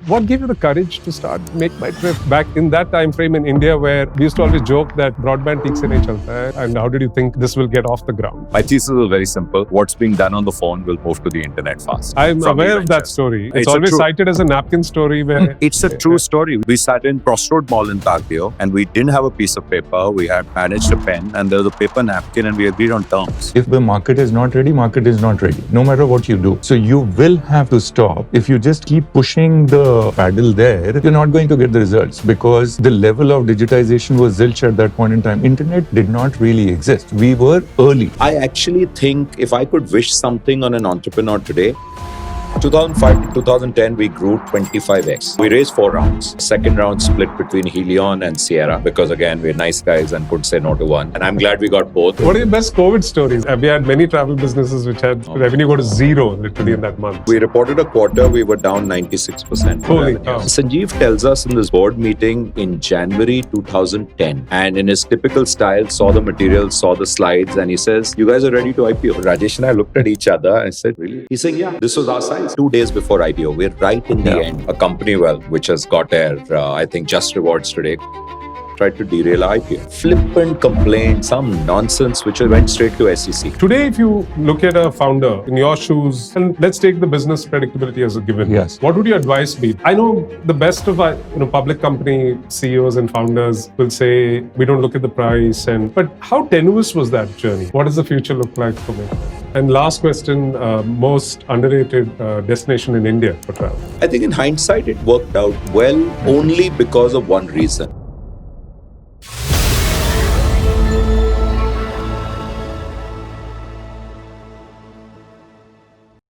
What gave you the courage to start MakeMyTrip back in that time frame in India where we used to always joke that broadband peaks in chalta hai, and how did you think this will get off the ground? My thesis is very simple. What's being done on the phone will move to the internet fast. I'm aware of that story. It's always cited as a napkin story where... It's a true story. We sat in Crossroad Mall in Tagdeo and we didn't have a piece of paper. We had managed a pen and there was a paper napkin and we agreed on terms. If the market is not ready, market is not ready. No matter what you do. So you will have to stop. If you just keep pushing the paddle there, you're not going to get the results because the level of digitization was zilch at that point in time. Internet did not really exist. We were early. I actually think if I could wish something on an entrepreneur today, 2005 to 2010, we grew 25x. We raised 4 rounds. Second round split between Helion and Sierra because again, we're nice guys and could say no to one. And I'm glad we got both. What are your best COVID stories? We had many travel businesses which had revenue go to zero literally in that month. We reported a quarter, we were down 96%. Holy cow. Sanjeev tells us in this board meeting in January 2010 and in his typical style, saw the material, saw the slides and he says, you guys are ready to IPO. Rajesh and I looked at each other and said, really? He's saying, yeah, this was our size. 2 days before IPO, we're right in the end. A company, which has got their, I think, just rewards today, tried to derail IPO. Flippant complaint, some nonsense which went straight to SEC. Today, if you look at a founder in your shoes, and let's take the business predictability as a given. Yes. What would your advice be? I know the best of public company CEOs and founders will say, we don't look at the price. But how tenuous was that journey? What does the future look like for me? And last question, most underrated destination in India for travel? I think in hindsight, it worked out well only because of one reason.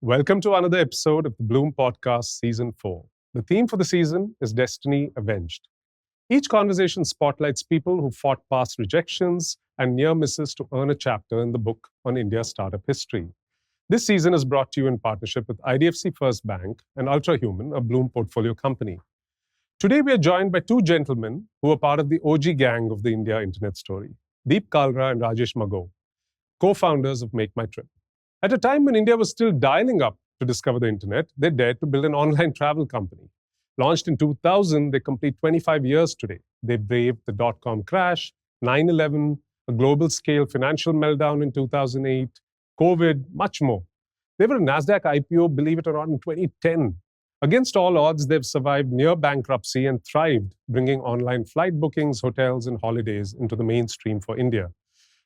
Welcome to another episode of the Blume Podcast Season 4. The theme for the season is Destiny Avenged. Each conversation spotlights people who fought past rejections and near misses to earn a chapter in the book on India's startup history. This season is brought to you in partnership with IDFC First Bank and Ultrahuman, a Blume portfolio company. Today, we are joined by 2 gentlemen who are part of the OG gang of the India internet story, Deep, Kalra and Rajesh Magow, co-founders of MakeMyTrip. At a time when India was still dialing up to discover the internet, they dared to build an online travel company. Launched in 2000, they complete 25 years today. They braved the dotcom crash, 9/11, a global-scale financial meltdown in 2008, COVID, much more. They were a NASDAQ IPO, believe it or not, in 2010. Against all odds, they've survived near bankruptcy and thrived, bringing online flight bookings, hotels, and holidays into the mainstream for India.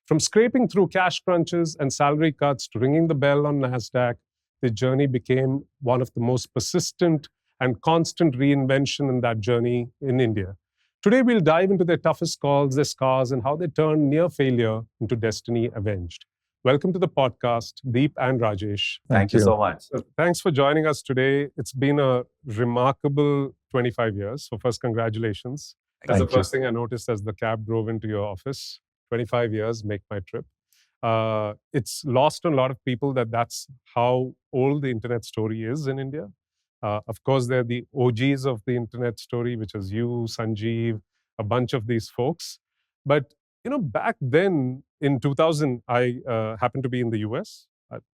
From scraping through cash crunches and salary cuts to ringing the bell on NASDAQ, the journey became one of the most persistent and constant reinvention in that journey in India. Today, we'll dive into their toughest calls, their scars, and how they turned near failure into destiny avenged. Welcome to the podcast, Deep and Rajesh. Thank you so much. Thanks for joining us today. It's been a remarkable 25 years. So first, congratulations. That's the first thing I noticed as the cab drove into your office. 25 years, MakeMyTrip. It's lost on a lot of people that's how old the internet story is in India. Of course, they're the OGs of the internet story, which is you, Sanjeev, a bunch of these folks. But, back then in 2000, I happened to be in the US.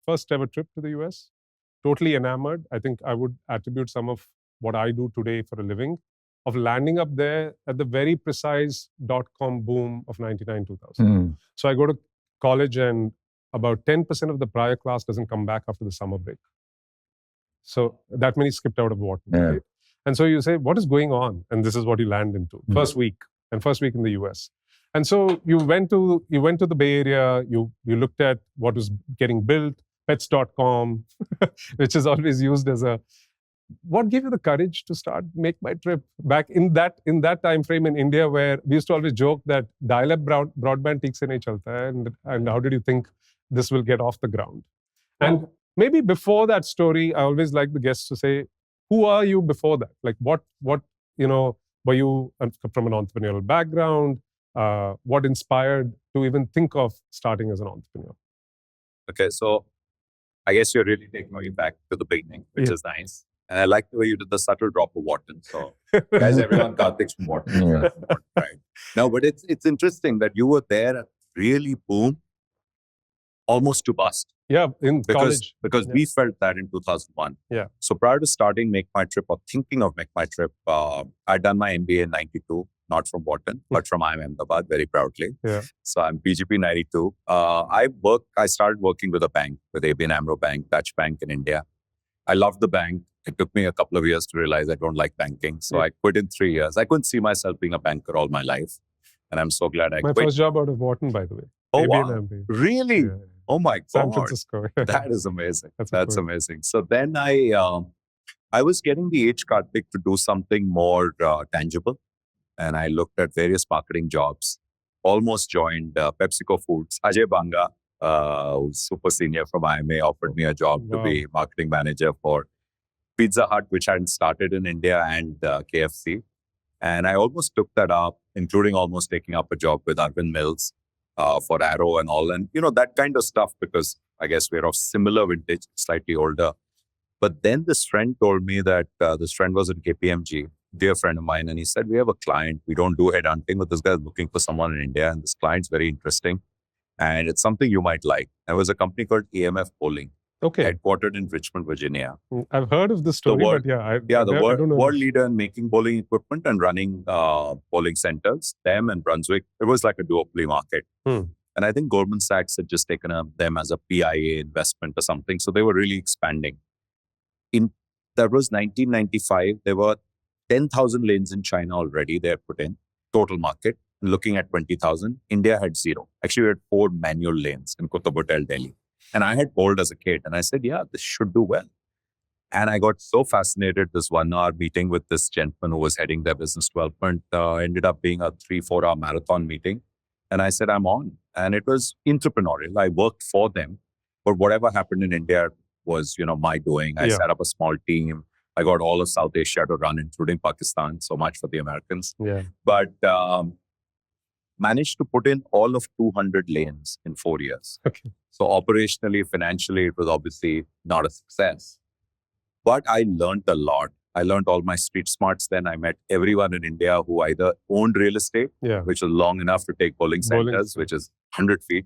First ever trip to the US. Totally enamored. I think I would attribute some of what I do today for a living of landing up there at the very precise dot-com boom of 99-2000. So I go to college and about 10% of the prior class doesn't come back after the summer break. So that many skipped out of Wharton. Yeah. Right? And so you say, what is going on? And this is what you land into. First week in the US. And so you went to the Bay Area, you looked at what was getting built, pets.com, which is always used as a... What gave you the courage to start MakeMyTrip back in that time frame in India where we used to always joke that dial-up broadband peaks in chalta hai, and how did you think this will get off the ground? And maybe before that story, I always like the guests to say, who are you before that? Like what were you from an entrepreneurial background? What inspired to even think of starting as an entrepreneur? Okay, so I guess you're really taking me back to the beginning, which is nice. And I like the way you did the subtle drop of Wharton. So, guys, everyone, Karthik's from Wharton. Yeah. Right. No, but it's interesting that you were there at really boom. almost to bust. Yeah, in college. Because we felt that in 2001. Yeah. So prior to starting MakeMyTrip or thinking of MakeMyTrip, I'd done my MBA in 92, not from Wharton, but from IIM Ahmedabad, very proudly. Yeah. So I'm PGP 92. I started working with a bank, with ABN AMRO Bank, Dutch bank in India. I loved the bank. It took me a couple of years to realize I don't like banking. So I quit in 3 years. I couldn't see myself being a banker all my life. And I'm so glad I quit. My first job out of Wharton, by the way. Oh, ABN wow. AMRO. Really? Yeah. Oh, my God. San Francisco. That is amazing. That's That's amazing. So then I was getting the itch, Karthik, to do something more tangible. And I looked at various marketing jobs. Almost joined PepsiCo Foods. Ajay Banga, who's super senior from IMA, offered me a job to be marketing manager for Pizza Hut, which hadn't started in India, and KFC. And I almost took that up, including almost taking up a job with Arvind Mills for Arrow and all. And, that kind of stuff, because I guess we're of similar vintage, slightly older. But then this friend told me that this friend was in KPMG, dear friend of mine, and he said, we have a client. We don't do headhunting, but this guy is looking for someone in India, and this client's very interesting. And it's something you might like. There was a company called EMF Bowling, headquartered in Richmond, Virginia. I've heard of this story, but the world leader in making bowling equipment and running bowling centers, them and Brunswick. It was like a duopoly market. And I think Goldman Sachs had just taken them as a PIA investment or something. So they were really expanding. That was 1995. There were 10,000 lanes in China already. They had put in total market. Looking at 20,000, India had 0. Actually, we had 4 manual lanes in Qutb Hotel, Delhi. And I had bowled as a kid. And I said, yeah, this should do well. And I got so fascinated. This 1-hour meeting with this gentleman who was heading their business development ended up being a 3-4 hour marathon meeting. And I said, I'm on. And it was entrepreneurial. I worked for them. But whatever happened in India was, my doing. I set up a small team. I got all of South Asia to run, including Pakistan. So much for the Americans. Yeah. But managed to put in all of 200 lanes in 4 years. Okay. So operationally, financially, it was obviously not a success. But I learned a lot. I learned all my street smarts then. I met everyone in India who either owned real estate, which was long enough to take bowling centers, which is 100 feet,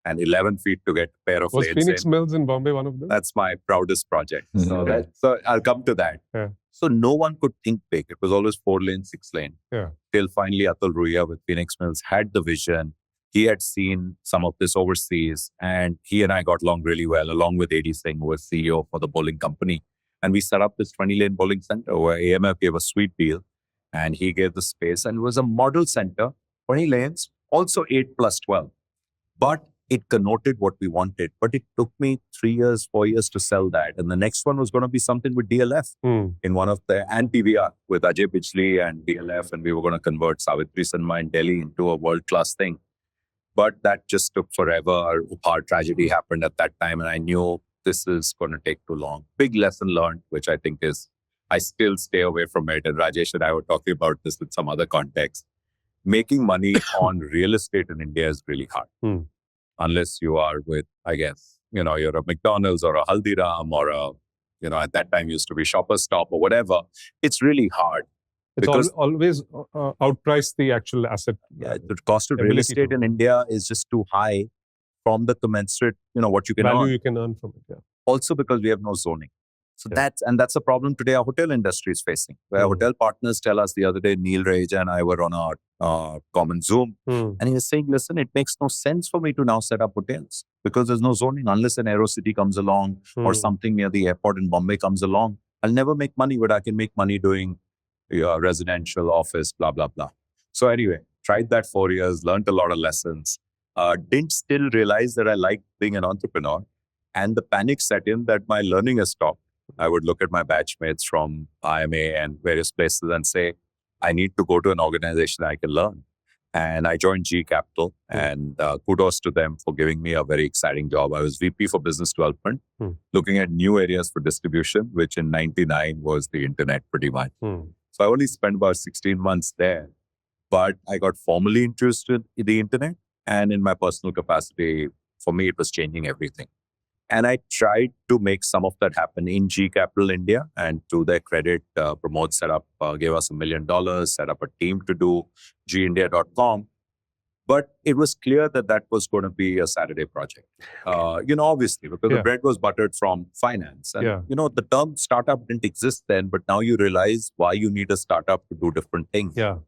and 11 feet to get a pair of lanes. Was Phoenix Mills in Bombay one of them? That's my proudest project. So I'll come to that. Yeah. So no one could think big. It was always 4 lane, 6 lane. Yeah. Till finally Atul Ruia with Phoenix Mills had the vision. He had seen some of this overseas, and he and I got along really well, along with AD Singh, who was CEO for the bowling company. And we set up this 20-lane bowling center where AMF gave a sweet deal, and he gave the space, and it was a model center, 20 lanes, also 8 plus 12. But it connoted what we wanted. But it took me 3 years, 4 years to sell that. And the next one was going to be something with DLF in one of the, and PVR with Ajay Bijli and DLF. And we were going to convert Savitri Cinema in Delhi into a world-class thing. But that just took forever. Our tragedy happened at that time. And I knew this is going to take too long. Big lesson learned, which I think is, I still stay away from it. And Rajesh and I were talking about this with some other context. Making money on real estate in India is really hard. Unless you are with, I guess, you're a McDonald's or a Haldiram or a, at that time used to be Shoppers Stop or whatever. It's really hard. It's always outpriced the actual asset. The cost of real estate in India is just too high from the commensurate, what you can value earn. You can earn from it. Yeah. Also because we have no zoning. So that's a problem today our hotel industry is facing. Where hotel partners tell us the other day, Neil Raja and I were on our common Zoom. And he was saying, listen, it makes no sense for me to now set up hotels because there's no zoning unless an Aerocity comes along or something near the airport in Bombay comes along. I'll never make money, but I can make money doing residential, office, blah, blah, blah. So anyway, tried that 4 years, learned a lot of lessons. Didn't still realize that I liked being an entrepreneur. And the panic set in that my learning has stopped. I would look at my batchmates from IMA and various places and say, I need to go to an organization I can learn. And I joined G Capital, and kudos to them for giving me a very exciting job. I was VP for business development, looking at new areas for distribution, which in 99 was the internet pretty much. So I only spent about 16 months there, but I got formally interested in the internet. And in my personal capacity, for me, it was changing everything. And I tried to make some of that happen in G Capital India. And to their credit, Pramod gave us $1 million, set up a team to do gindia.com. But it was clear that that was going to be a Saturday project. Obviously, because the bread was buttered from finance. And, the term startup didn't exist then, but now you realize why you need a startup to do different things. Yeah.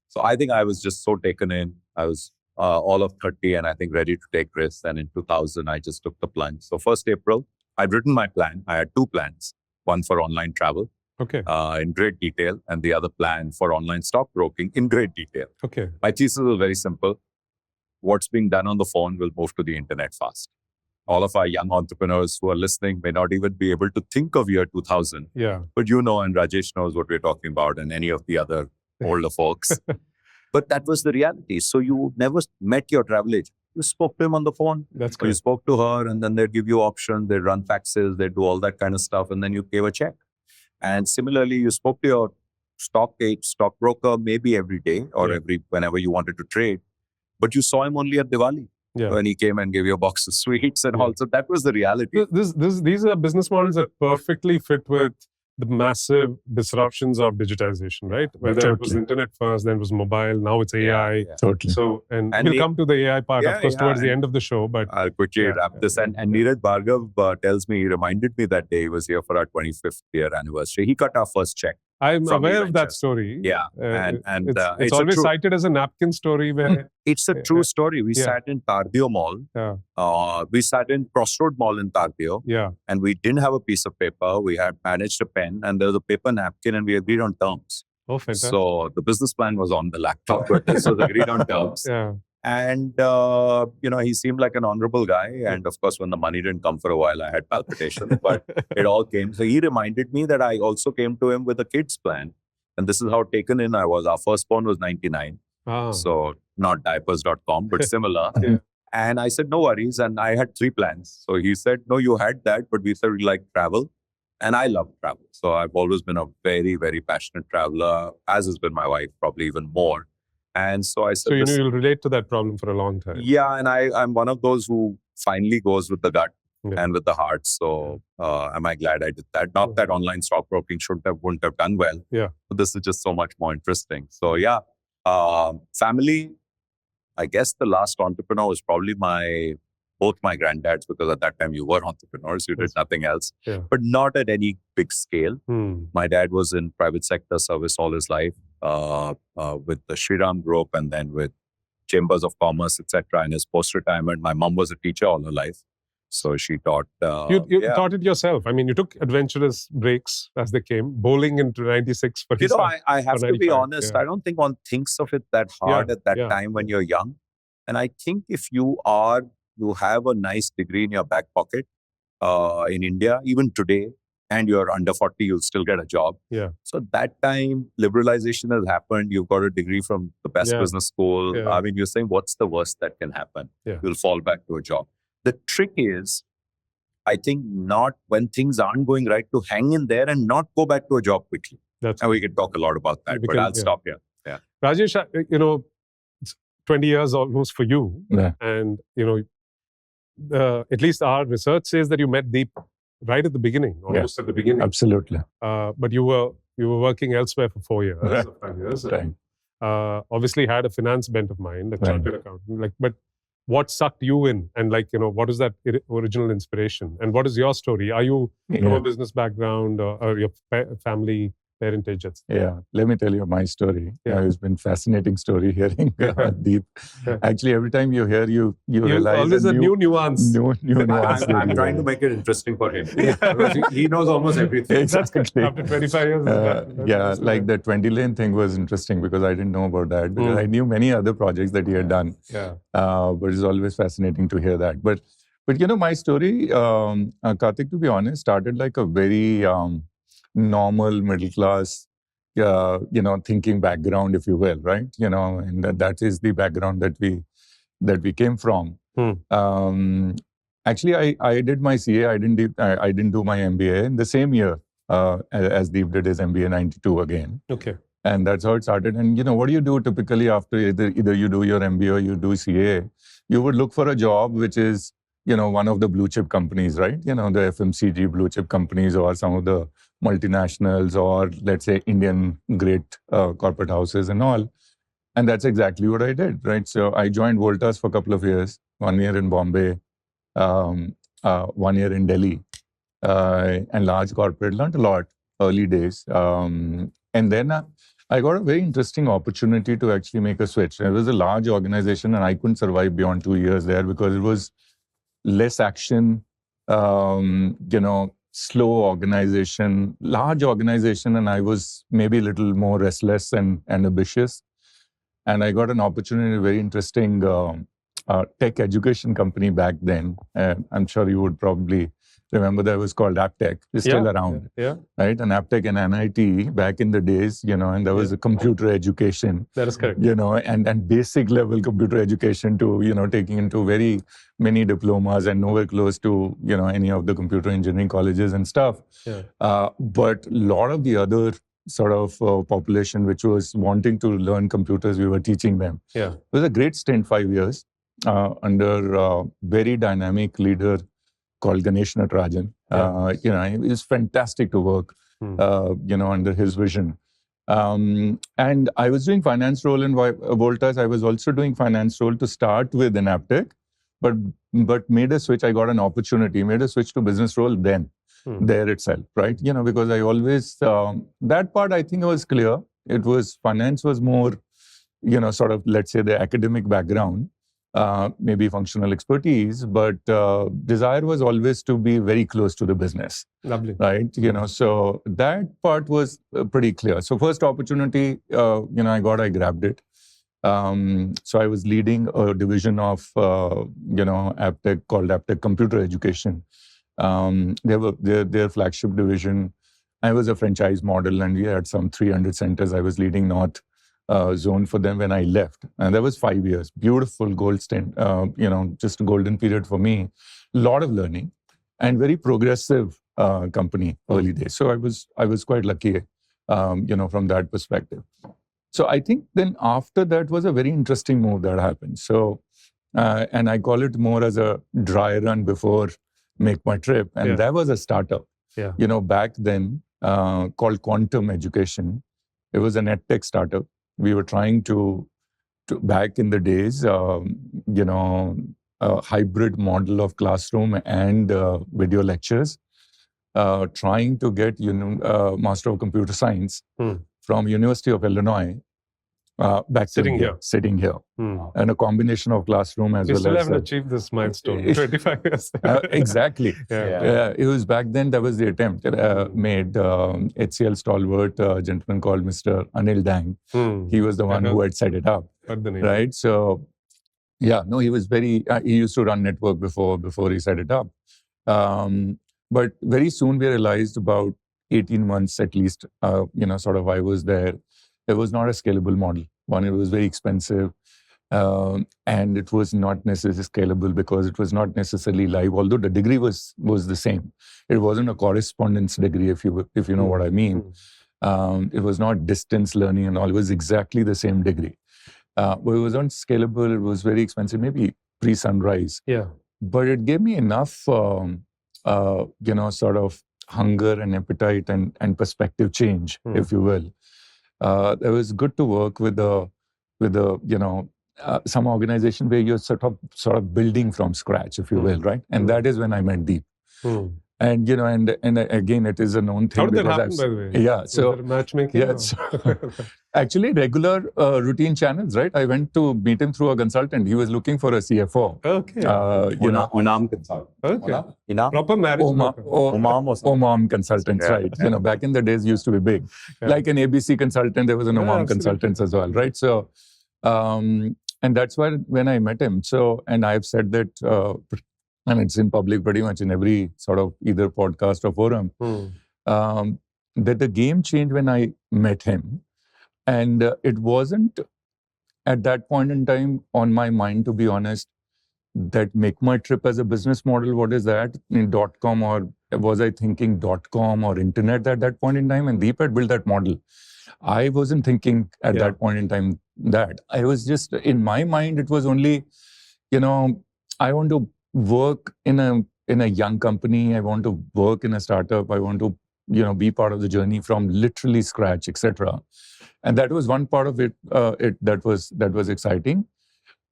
So I think I was just so taken in. I was all of 30 and I think ready to take risks. And in 2000, I just took the plunge. So 1st April, I'd written my plan. I had 2 plans, one for online travel. Okay. In great detail, and the other plan for online stockbroking in great detail. Okay. My thesis was very simple. What's being done on the phone will move to the internet fast. All of our young entrepreneurs who are listening may not even be able to think of year 2000. Yeah. But and Rajesh knows what we're talking about, and any of the other older folks. But that was the reality. So you never met your travel agent. You spoke to him on the phone. That's good. You spoke to her, and then they'd give you options. They'd run faxes. They'd do all that kind of stuff, and then you gave a check. And similarly, you spoke to your stockbroker maybe every day or whenever you wanted to trade, but you saw him only at Diwali when he came and gave you a box of sweets and all. So that was the reality. These are business models that perfectly fit with the massive disruptions of digitization, right? Whether it was internet first, then it was mobile, now it's AI. Totally. So, and we'll come to the AI part, of course, towards the end of the show. But I'll quickly wrap this. And Neeraj Bhargav tells me, he reminded me that day he was here for our 25th year anniversary. He cut our first check. I'm aware of that story. Yeah. It's always cited as a napkin story where... It's a true story. We sat in Tardeo Mall. We sat in Crossroad Mall in Tardeo. Yeah. And we didn't have a piece of paper. We had managed a pen and there was a paper napkin and we agreed on terms. Oh, fantastic. So the business plan was on the laptop, but this was agreed on terms. Yeah. And, he seemed like an honorable guy. And of course, when the money didn't come for a while, I had palpitations, but it all came. So he reminded me that I also came to him with a kid's plan. And this is how taken in I was. Our firstborn was 99. So not diapers.com, but similar. And I said, no worries. And I had 3 plans. So he said, no, you had that, but we said we like travel. And I love travel. So I've always been a very, very passionate traveler, as has been my wife, probably even more. And so I said... So you'll relate to that problem for a long time. Yeah, and I'm one of those who finally goes with the gut and with the heart. So am I glad I did that? Not that online stockbroking wouldn't have done well. Yeah. But this is just so much more interesting. So family, I guess the last entrepreneur was probably both my granddads, because at that time you were entrepreneurs, you did nothing else, but not at any big scale. My dad was in private sector service all his life with the Shriram Group and then with Chambers of Commerce, etc. And his post-retirement, my mom was a teacher all her life. So she taught... you taught it yourself. I mean, you took adventurous breaks as they came, bowling into 96 for his I have to be honest, I don't think one thinks of it that hard at that time when you're young. And I think if you have a nice degree in your back pocket in India, even today, and you're under 40, you'll still get a job. Yeah. So that time, liberalization has happened. You've got a degree from the best business school. Yeah. I mean, you're saying, what's the worst that can happen? Yeah. You'll fall back to a job. The trick is, I think, not when things aren't going right, to hang in there and not go back to a job quickly. And we can talk a lot about that, but I'll stop here. Yeah. Rajesh, it's 20 years almost for you. Yeah. And, at least our research says that you met Deep right at the beginning, almost at the beginning. Absolutely. But you were working elsewhere for 4 years or 5 years. Right. Obviously had a finance bent of mind, a chartered accountant. But what sucked you in? And what is that original inspiration? And what is your story? Are you from a business background or your family parentage? Yeah, let me tell you my story. It's been fascinating story hearing Deep. Actually, every time you hear, you realize always a new nuance. New nuance. I'm trying to make it interesting for him. He knows almost everything. Exactly. After 25 years. Like the 20-lane thing was interesting because I didn't know about that. Because I knew many other projects that he had done. Yeah. But it's always fascinating to hear that. But my story, Karthik, to be honest, started like a very... normal middle class, thinking background, if you will, right? And that is the background that we came from. Actually, I did my CA. I didn't do my MBA in the same year as Deep did his MBA 92 again. Okay. And that's how it started. And what do you do typically after either you do your MBA or you do CA? You would look for a job which is one of the blue chip companies, right? The FMCG blue chip companies or some of the multinationals or let's say Indian great corporate houses and all. And that's exactly what I did, right? So I joined Voltas for a couple of years, 1 year in Bombay, 1 year in Delhi, and large corporate, learned a lot early days. And then I got a very interesting opportunity to actually make a switch. It was a large organization and I couldn't survive beyond 2 years there because it was less action, slow organization, large organization, and I was maybe a little more restless and ambitious. And I got an opportunity, a very interesting tech education company back then. I'm sure you would probably remember that was called Aptech. It's still around, right? And Aptech and NIT back in the days, and there was a computer education. That is correct. And basic level computer education to, taking into very many diplomas and nowhere close to, any of the computer engineering colleges and stuff. But a lot of the other sort of population which was wanting to learn computers, we were teaching them. It was a great stint, 5 years, under a very dynamic leader called Ganesh Natarajan. It was fantastic to work, under his vision. And I was doing finance role in Voltas. I was also doing finance role to start with in Aptech, but made a switch. I got an opportunity, made a switch to business role then, there itself, right? Because I always, that part I think was clear. It was, finance was more, sort of, let's say the academic background. Maybe functional expertise, but desire was always to be very close to the business. Lovely. Right? So that part was pretty clear. So first opportunity, I grabbed it. So I was leading a division of, Aptech called Aptech Computer Education. They were their flagship division. I was a franchise model and we had some 300 centers. I was leading North zone for them when I left. And that was 5 years. Beautiful gold stint, just a golden period for me. A lot of learning and very progressive company early days. So I was quite lucky, from that perspective. So I think then after that was a very interesting move that happened. So, and I call it more as a dry run before MakeMyTrip. And that was a startup, back then called Quantum Education. It was an edtech startup. We were trying to back in the days, a hybrid model of classroom and video lectures, trying to get, Master of Computer Science from University of Illinois back sitting here. And a combination of classroom as we well still as... haven't achieved this milestone, 25 years. Exactly. It was back then, that was the attempt made. HCL stalwart, a gentleman called Mr. Anil Dang. He was the one who had set it up. Right? So, he was very... he used to run network before he set it up. But very soon we realized, about 18 months at least, sort of I was there. It was not a scalable model. One, it was very expensive, and it was not necessarily scalable because it was not necessarily live. Although the degree was the same, it wasn't a correspondence degree. If you know what I mean, it was not distance learning and all. It was exactly the same degree, but it wasn't scalable. It was very expensive. Maybe pre-sunrise. But it gave me enough, sort of hunger and appetite and perspective change, if you will. It was good to work with some organization where you're sort of building from scratch, if you will, right? And that is when I met Deep. And and again, it is a known thing. How did that happen, by the way? So matchmaking. Actually, regular routine channels, right? I went to meet him through a consultant. He was looking for a CFO. Okay. Unam consultant. Okay. Proper marriage. Omam consultants, right? Back in the days, used to be big. Like an ABC consultant, there was an Omam consultants as well, right? So, and that's why when I met him. So, and I've said that. And it's in public pretty much in every sort of either podcast or forum, that the game changed when I met him. And it wasn't at that point in time on my mind, to be honest, that MakeMyTrip as a business model, what is that? In dotcom, or was I thinking dotcom or internet at that point in time? And Deep had built that model. I wasn't thinking at that point in time that. I was just, in my mind, it was only, I want to work in a young company. I want to work in a startup. I want to, be part of the journey from literally scratch, etc. And that was one part of it, that was exciting.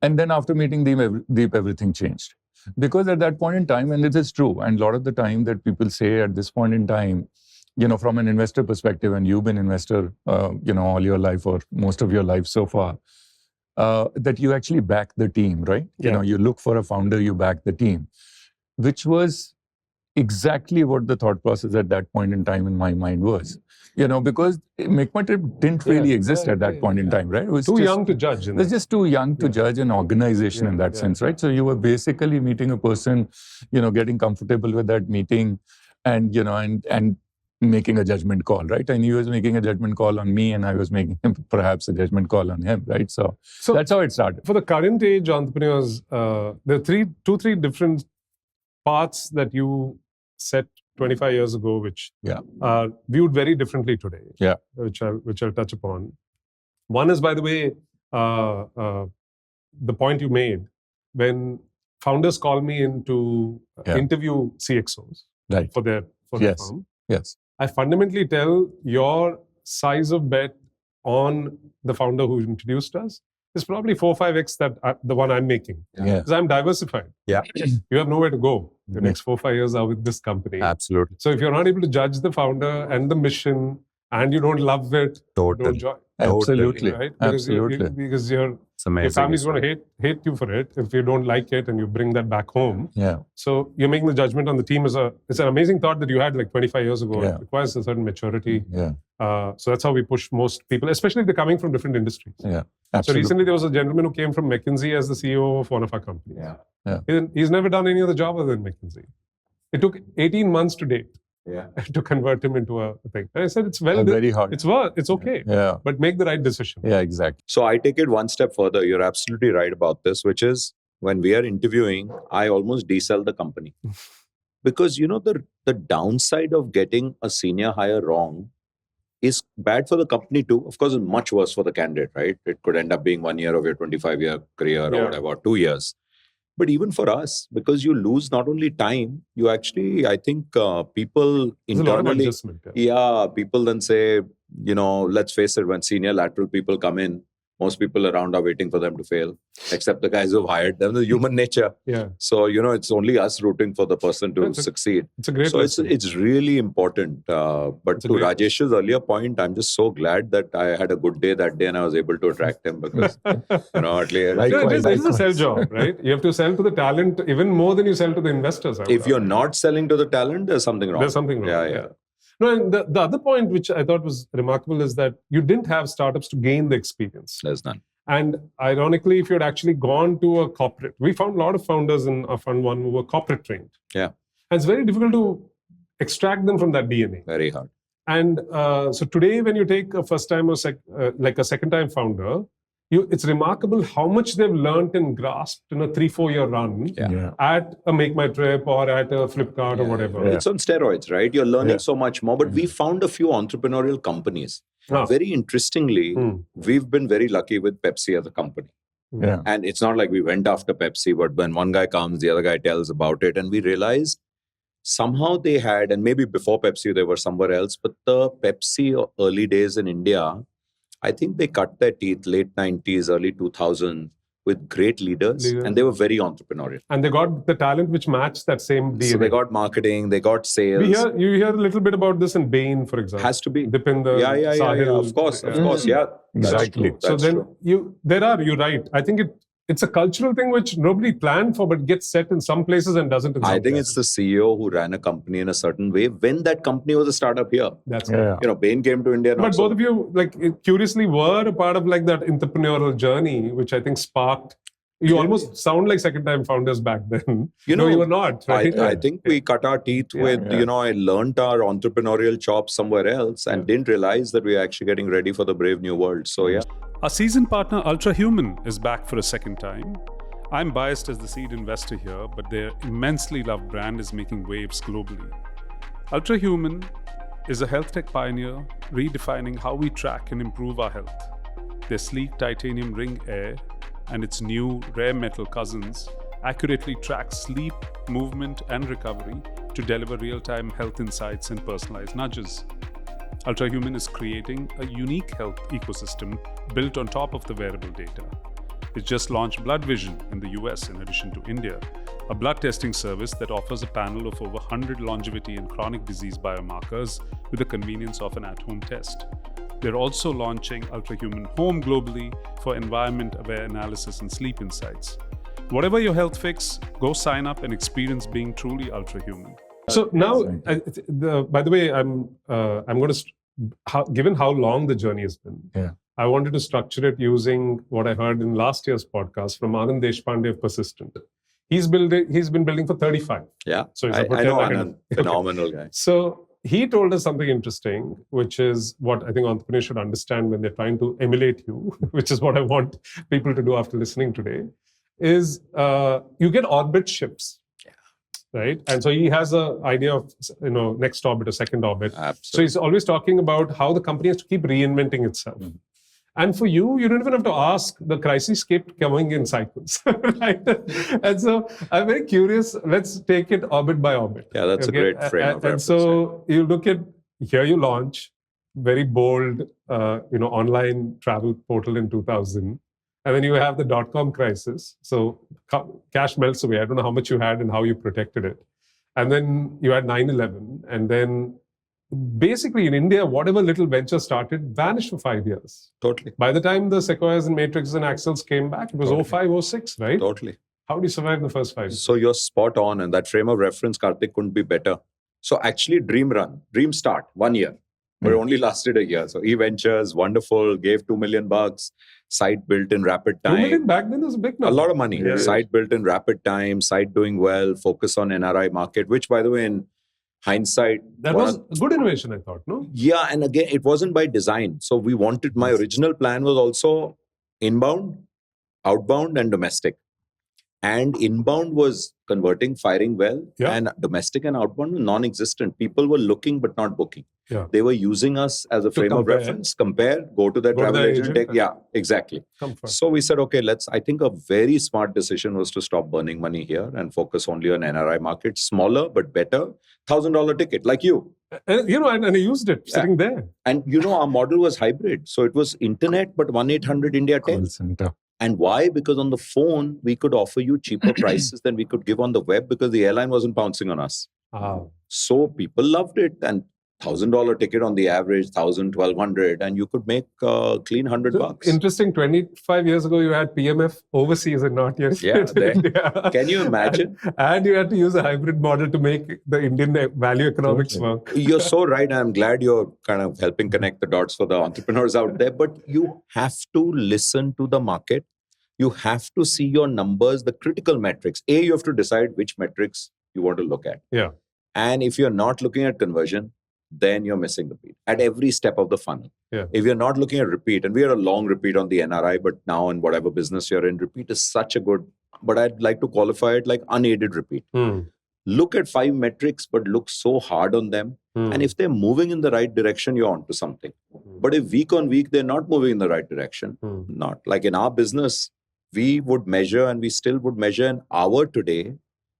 And then after meeting Deep, everything changed. Because at that point in time, and it is true, and a lot of the time that people say at this point in time, from an investor perspective, and you've been investor, all your life or most of your life so far, that you actually back the team, right? Yeah. You look for a founder, you back the team, which was exactly what the thought process at that point in time in my mind was. Because MakeMyTrip didn't really exist at that point in time, right? It was too young to judge. It was just too young to judge an organization in that sense, right? So you were basically meeting a person, getting comfortable with that meeting, and and making a judgment call, right? And he was making a judgment call on me, and I was making perhaps a judgment call on him, right? So that's how it started. For the current age entrepreneurs, there are two, three different paths that you set 25 years ago, which are viewed very differently today. Yeah, which I'll touch upon. One is, by the way, the point you made when founders call me in to interview CXOs for their firm. Yes. I fundamentally tell your size of bet on the founder who introduced us is probably 4 or 5x the one I'm making. Because I'm diversified. Yeah. You have nowhere to go. The next 4 or 5 years are with this company. Absolutely. So if you're not able to judge the founder and the mission, and you don't love it, don't join. Absolutely. Right? Absolutely. Because your amazing. family's going to hate you for it if you don't like it and you bring that back home. Yeah. So you're making the judgment on the team. It's an amazing thought that you had like 25 years ago. It requires a certain maturity. Yeah. So that's how we push most people, especially if they're coming from different industries. Yeah. So Absolutely. recently there was a gentleman who came from McKinsey as the CEO of one of our companies. He's never done any other job other than McKinsey. It took 18 months to date. To convert him into a thing. And I said, it's very hard. It's okay. But make the right decision. Yeah, exactly. So I take it one step further. You're absolutely right about this, which is when we are interviewing, I almost desell the company. Because, the downside of getting a senior hire wrong is bad for the company too. Of course, it's much worse for the candidate, right? It could end up being 1 year of your 25-year career or whatever, 2 years. But even for us, because you lose not only time, you actually, I think people internally, people then say, let's face it, when senior lateral people come in, most people around are waiting for them to fail, except the guys who've hired them. The human nature. So, it's only us rooting for the person to succeed. It's a great lesson. It's really important. But to Rajesh's earlier point, I'm just so glad that I had a good day that day and I was able to attract him because, at least... It is a sell job, right? You have to sell to the talent even more than you sell to the investors. If you're not selling to the talent, there's something wrong. There's something wrong. Yeah. No, and the other point which I thought was remarkable is that you didn't have startups to gain the experience. There's none. And ironically, if you had actually gone to a corporate, we found a lot of founders in our fund one who were corporate trained. Yeah. And it's very difficult to extract them from that DNA. Very hard. And so today, when you take a first time or like a second time founder, it's remarkable how much they've learned and grasped in a 3-4 year run at a MakeMyTrip or at a Flipkart or whatever. It's on steroids, right? You're learning so much more. But we found a few entrepreneurial companies. Very interestingly, we've been very lucky with Pepsi as a company. And it's not like we went after Pepsi, but when one guy comes, the other guy tells about it. And we realized somehow they had, and maybe before Pepsi, they were somewhere else, but the Pepsi early days in India, I think they cut their teeth late 90s, early 2000s with great leaders, and they were very entrepreneurial. And they got the talent which matched that same DNA. So they got marketing, they got sales. You hear a little bit about this in Bain, for example. Has to be. Dipinder, Sahil. Of course, Exactly. So then you're right. I think it's a cultural thing which nobody planned for, but gets set in some places and doesn't in some I think places. It's the CEO who ran a company in a certain way when that company was a startup here. That's right. Bain came to India. But both of you, curiously were a part of that entrepreneurial journey, which I think sparked. You almost sound like second-time founders back then. No, you were not, right? I think we cut our teeth with, I learned our entrepreneurial chops somewhere else and didn't realize that we were actually getting ready for the brave new world. So, Our seasoned partner, Ultrahuman, is back for a second time. I'm biased as the seed investor here, but their immensely loved brand is making waves globally. Ultrahuman is a health tech pioneer redefining how we track and improve our health. Their sleek titanium ring air and its new rare metal cousins accurately track sleep, movement, and recovery to deliver real-time health insights and personalized nudges. Ultrahuman is creating a unique health ecosystem built on top of the wearable data. It just launched Blood Vision in the US in addition to India, a blood testing service that offers a panel of over 100 longevity and chronic disease biomarkers with the convenience of an at-home test. They're also launching Ultrahuman Home globally for environment-aware analysis and sleep insights. Whatever your health fix, go sign up and experience being truly Ultrahuman. So now, by the way, I'm going to, given how long the journey has been, I wanted to structure it using what I heard in last year's podcast from Anand Deshpande of Persistent. He's been building for 35. Yeah, so he's I know Anand, phenomenal guy. So he told us something interesting, which is what I think entrepreneurs should understand when they're trying to emulate you, which is what I want people to do after listening today, is you get orbit ships. Right. And so he has an idea of, next orbit or second orbit. Absolutely. So he's always talking about how the company has to keep reinventing itself. Mm-hmm. And for you don't even have to ask. The crisis kept coming in cycles. Right. And so I'm very curious. Let's take it orbit by orbit. Yeah, that's a great frame of reference. And so you look at, here you launch, very bold, online travel portal in 2000. And then you have the dotcom crisis. So cash melts away. I don't know how much you had and how you protected it. And then you had 9/11. And then basically in India, whatever little venture started vanished for 5 years. Totally. By the time the Sequoias and Matrixes and Axels came back, it was 05, 06, right? Totally. How do you survive the first 5 years? So you're spot on. And that frame of reference, Karthik, couldn't be better. So actually, dream start, 1 year. But it only lasted a year. So eVentures, wonderful, gave $2 million, site built in rapid time. 2 million back then was a big number. A lot of money. Yeah. Site built in rapid time, site doing well, focus on NRI market, which by the way, in hindsight... That was good innovation, I thought, no? Yeah, and again, it wasn't by design. So we wanted, my original plan was also inbound, outbound and domestic. And inbound was converting, firing well. Yeah. And domestic and outbound were non-existent. People were looking but not booking. Yeah. They were using us as a frame of reference, compare, go to the travel agent. Yeah, exactly. So we said, okay, I think a very smart decision was to stop burning money here and focus only on NRI market. Smaller but better, $1,000 ticket, like you. And I used it sitting there. And our model was hybrid. So it was internet, but 1-800 India 10. And why? Because on the phone, we could offer you cheaper prices than we could give on the web because the airline wasn't pouncing on us. So people loved it. And $1,000 ticket on the average, 1,000, 1,200, and you could make clean $100. Interesting. 25 years ago, you had PMF overseas and not yet. Yeah, can you imagine? And you had to use a hybrid model to make the Indian value economics work. You're so right. I'm glad you're kind of helping connect the dots for the entrepreneurs out there. But you have to listen to the market. You have to see your numbers, the critical metrics. You have to decide which metrics you want to look at. Yeah. And if you're not looking at conversion, then you're missing the beat at every step of the funnel. Yeah. If you're not looking at repeat, and we had a long repeat on the NRI, but now in whatever business you're in, repeat is such a good, but I'd like to qualify it like unaided repeat. Look at 5 metrics, but look so hard on them. And if they're moving in the right direction, you're onto something. But if week on week, they're not moving in the right direction, not like in our business, we would measure and we still would measure an hour today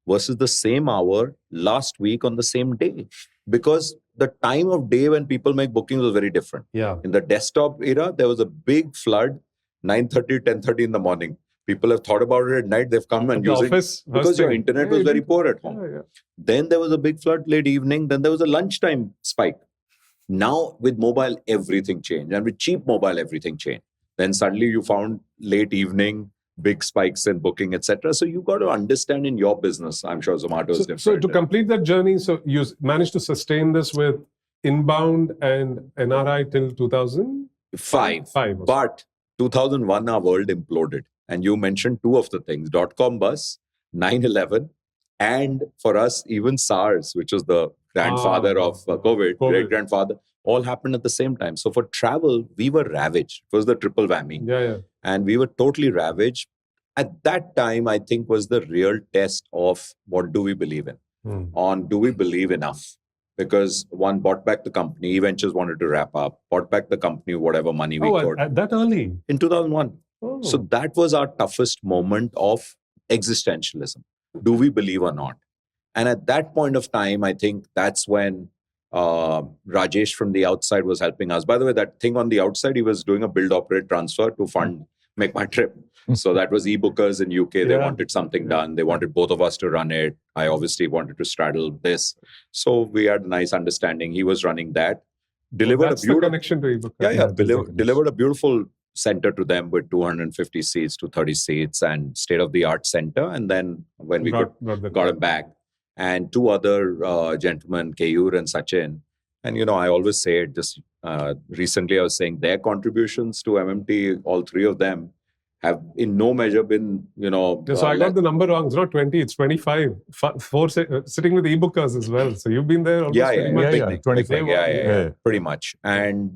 versus the same hour last week on the same day. Because the time of day when people make bookings was very different. Yeah. In the desktop era, there was a big flood, 9:30, 10:30 in the morning. People have thought about it at night. They've come and using because your internet was very poor at home. Yeah. Then there was a big flood late evening. Then there was a lunchtime spike. Now with mobile, everything changed. And with cheap mobile, everything changed. Then suddenly you found late evening, big spikes in booking, etc. So you got to understand in your business. I'm sure Zomato is different. So to complete that journey, so you managed to sustain this with inbound and NRI till 2005. But 2001, our world imploded. And you mentioned 2 of the things, dotcom bus, 9/11, and for us, even SARS, which was the grandfather of COVID, great-grandfather, all happened at the same time. So for travel, we were ravaged. It was the triple whammy. Yeah. And we were totally ravaged. At that time, I think was the real test of what do we believe in? On do we believe enough? Because one bought back the company, eVentures wanted to wrap up, bought back the company, whatever money we could. At that early? In 2001. So that was our toughest moment of existentialism. Do we believe or not? And at that point of time, I think that's when Rajesh from the outside was helping us. By the way, that thing on the outside, he was doing a build, operate, transfer to fund MakeMyTrip. So that was e-bookers in UK. They wanted something done. They wanted both of us to run it. I obviously wanted to straddle this. So we had a nice understanding. He was running that. Delivered That's a beautiful the connection to e-bookers. Delivered a beautiful center to them with 250 seats to 30 seats and state-of-the-art center. And then when we got him back, and two other gentlemen, Keyur and Sachin. And, I always say it, just recently I was saying their contributions to MMT, all three of them, have in no measure been, So I got the number wrong. It's not 20, it's 25. Four sitting with e-bookers as well. So you've been there almost 25. Pretty much. And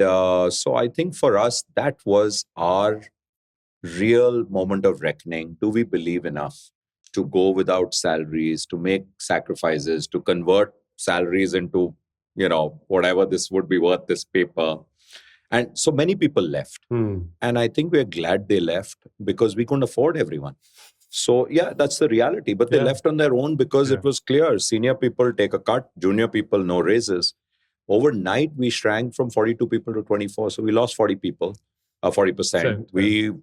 so I think for us, that was our real moment of reckoning. Do we believe enough to go without salaries, to make sacrifices, to convert salaries into, whatever this would be worth, this paper? And so many people left. And I think we're glad they left because we couldn't afford everyone. So yeah, that's the reality. But they left on their own because it was clear. Senior people take a cut, junior people, no raises. Overnight, we shrank from 42 people to 24. So we lost 40 people, 40%. We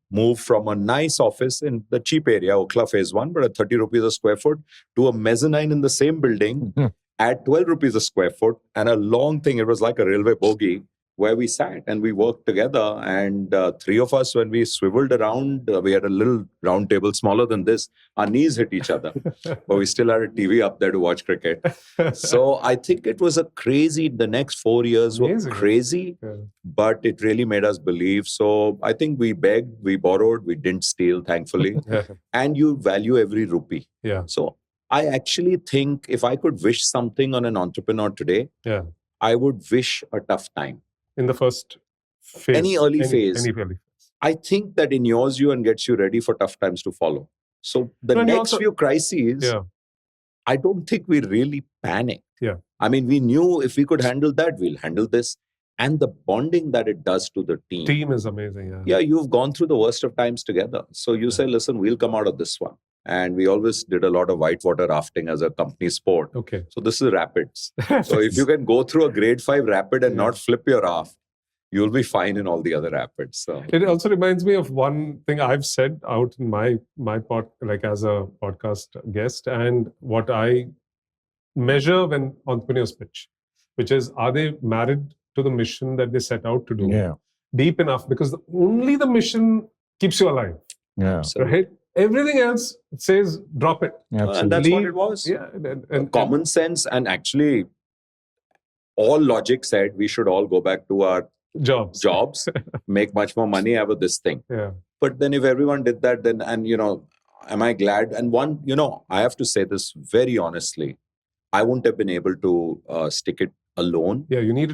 moved from a nice office in the cheap area, Okhla Phase 1, but at 30 rupees a square foot, to a mezzanine in the same building at 12 rupees a square foot. And a long thing, it was like a railway bogie, where we sat and we worked together. And three of us, when we swiveled around, we had a little round table smaller than this. Our knees hit each other, but we still had a TV up there to watch cricket. So I think it was the next 4 years were crazy, but it really made us believe. So I think we begged, we borrowed, we didn't steal, thankfully. And you value every rupee. So I actually think if I could wish something on an entrepreneur today, I would wish a tough time. In the first phase. Any early phase. I think that inures you and gets you ready for tough times to follow. So the next few crises, I don't think we really panicked. I mean, we knew if we could handle that, we'll handle this. And the bonding that it does to the team. Team is amazing. Yeah, you've gone through the worst of times together. So you say, listen, we'll come out of this one. And we always did a lot of whitewater rafting as a company sport. So this is rapids. So if you can go through a grade 5 rapid and not flip your raft, you'll be fine in all the other rapids. So it also reminds me of one thing I've said out in my like as a podcast guest, and what I measure when entrepreneurs pitch, which is, are they married to the mission that they set out to do deep enough? Because only the mission keeps you alive. Right? Everything else says drop it. And that's what it was. And common sense, and actually all logic said we should all go back to our jobs, make much more money, have this thing. But then if everyone did that, then, and am I glad? And one, I have to say this very honestly, I wouldn't have been able to stick it alone.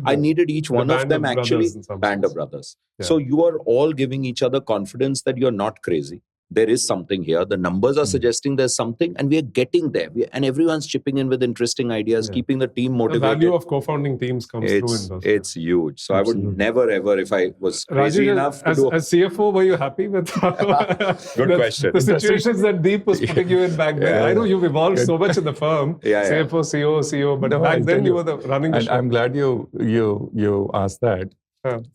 I needed each one of them, actually, band of brothers. So you are all giving each other confidence that you're not crazy. There is something here. The numbers are suggesting there's something, and we are getting there. And everyone's chipping in with interesting ideas, keeping the team motivated. The value of co-founding teams comes through in those. It's huge. So I would never, ever, if I was crazy enough to do... As CFO, were you happy with Good question. The situations that Deep was putting you in back then? I know you've evolved so much in the firm. CFO, CEO, but back then you were running the show. I'm glad you asked that.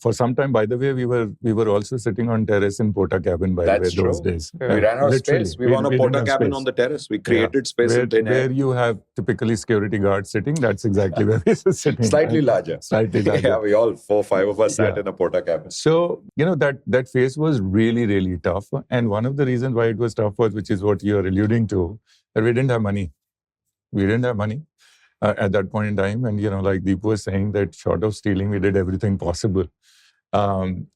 For some time, by the way, we were also sitting on terrace in Porta Cabin, by the way, those days. We ran out of space. We were on a Porta Cabin on the terrace. We created space in thin air. Where you have typically security guards sitting, that's exactly where we were sitting. Slightly larger. Yeah, we all 4-5 of us sat in a Porta Cabin. So, that phase was really, really tough. And one of the reasons why it was tough was, which is what you're alluding to, that we didn't have money. At that point in time. And, like Deep was saying, that short of stealing, we did everything possible. And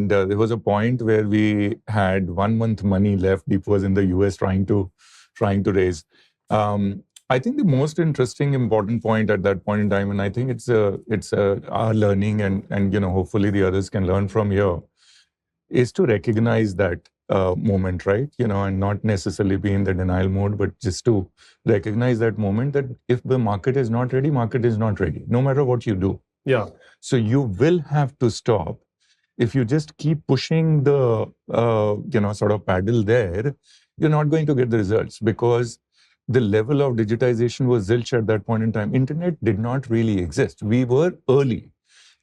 there was a point where we had 1 month money left. Deep was in the US trying to raise. I think the most interesting, important point at that point in time, and I think it's our learning, and hopefully the others can learn from here, is to recognize that moment, right? And not necessarily be in the denial mode, but just to recognize that moment that if the market is not ready, no matter what you do. So you will have to stop. If you just keep pushing the, sort of paddle there, you're not going to get the results, because the level of digitization was zilch at that point in time. Internet did not really exist. We were early.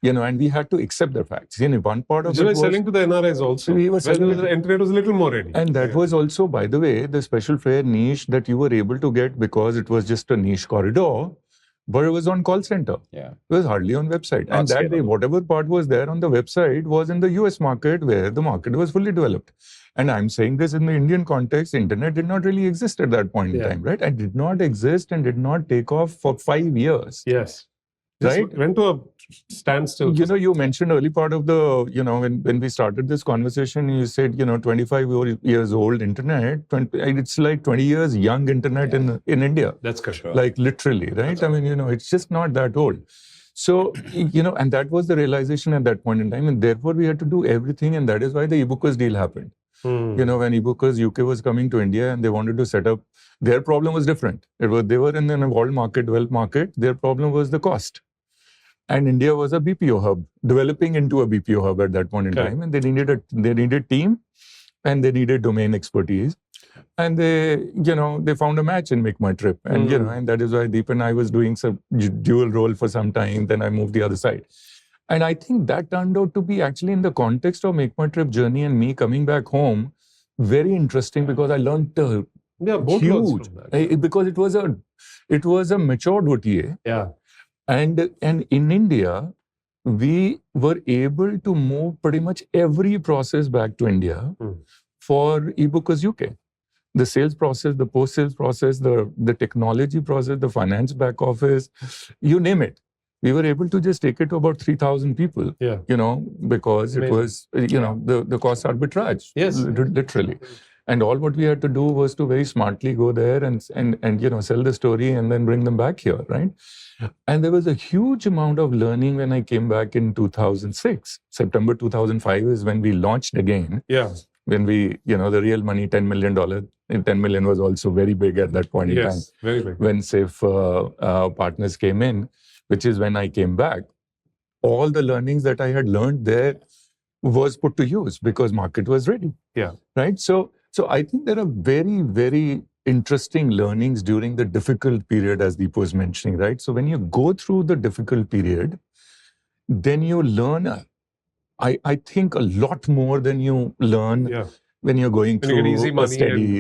And we had to accept the facts. One part of it was selling to the NRIs also. We were selling the internet was a little more ready. And that was also, by the way, the special fare niche that you were able to get because it was just a niche corridor, but it was on call center. Yeah. It was hardly on website. Not and that scalable. day, whatever part was there on the website was in the US market where the market was fully developed. And I'm saying this in the Indian context, internet did not really exist at that point in time, right? And did not exist and did not take off for 5 years. Yes. Right? Went to a standstill. You mentioned early part of the, when we started this conversation, you said, 25 years old internet, it's like 20 years young internet in India. That's correct. Sure. Like literally, right? I mean, it's just not that old. So, and that was the realization at that point in time. And therefore, we had to do everything. And that is why the ebookers deal happened. When ebookers UK was coming to India and they wanted to set up, their problem was different. They were in an evolved market, developed market. Their problem was the cost. And India was a BPO hub, developing into a BPO hub at that point in time. And they needed team and they needed domain expertise. And they found a match in MakeMyTrip. And, and that is why Deep and I was doing some dual role for some time. Then I moved the other side. And I think that turned out to be actually in the context of MakeMyTrip journey and me coming back home, very interesting because I learned huge. Because it was a matured OTA. Yeah. And in India, we were able to move pretty much every process back to India for ebookers UK. The sales process, the post-sales process, the technology process, the finance back office, you name it. We were able to just take it to about 3,000 people, because it was, the cost arbitrage, literally. And all what we had to do was to very smartly go there and sell the story and then bring them back here, right? And there was a huge amount of learning when I came back in 2006. September 2005 is when we launched again. Yeah. When we, the real money, $10 million. And 10 million was also very big at that point in time. Very big. When SAFE partners came in, which is when I came back. All the learnings that I had learned there was put to use because market was ready. Yeah. Right? So I think there are very, very interesting learnings during the difficult period, as Deep was mentioning, right? So when you go through the difficult period, then you learn, I think, a lot more than you learn when you're going through a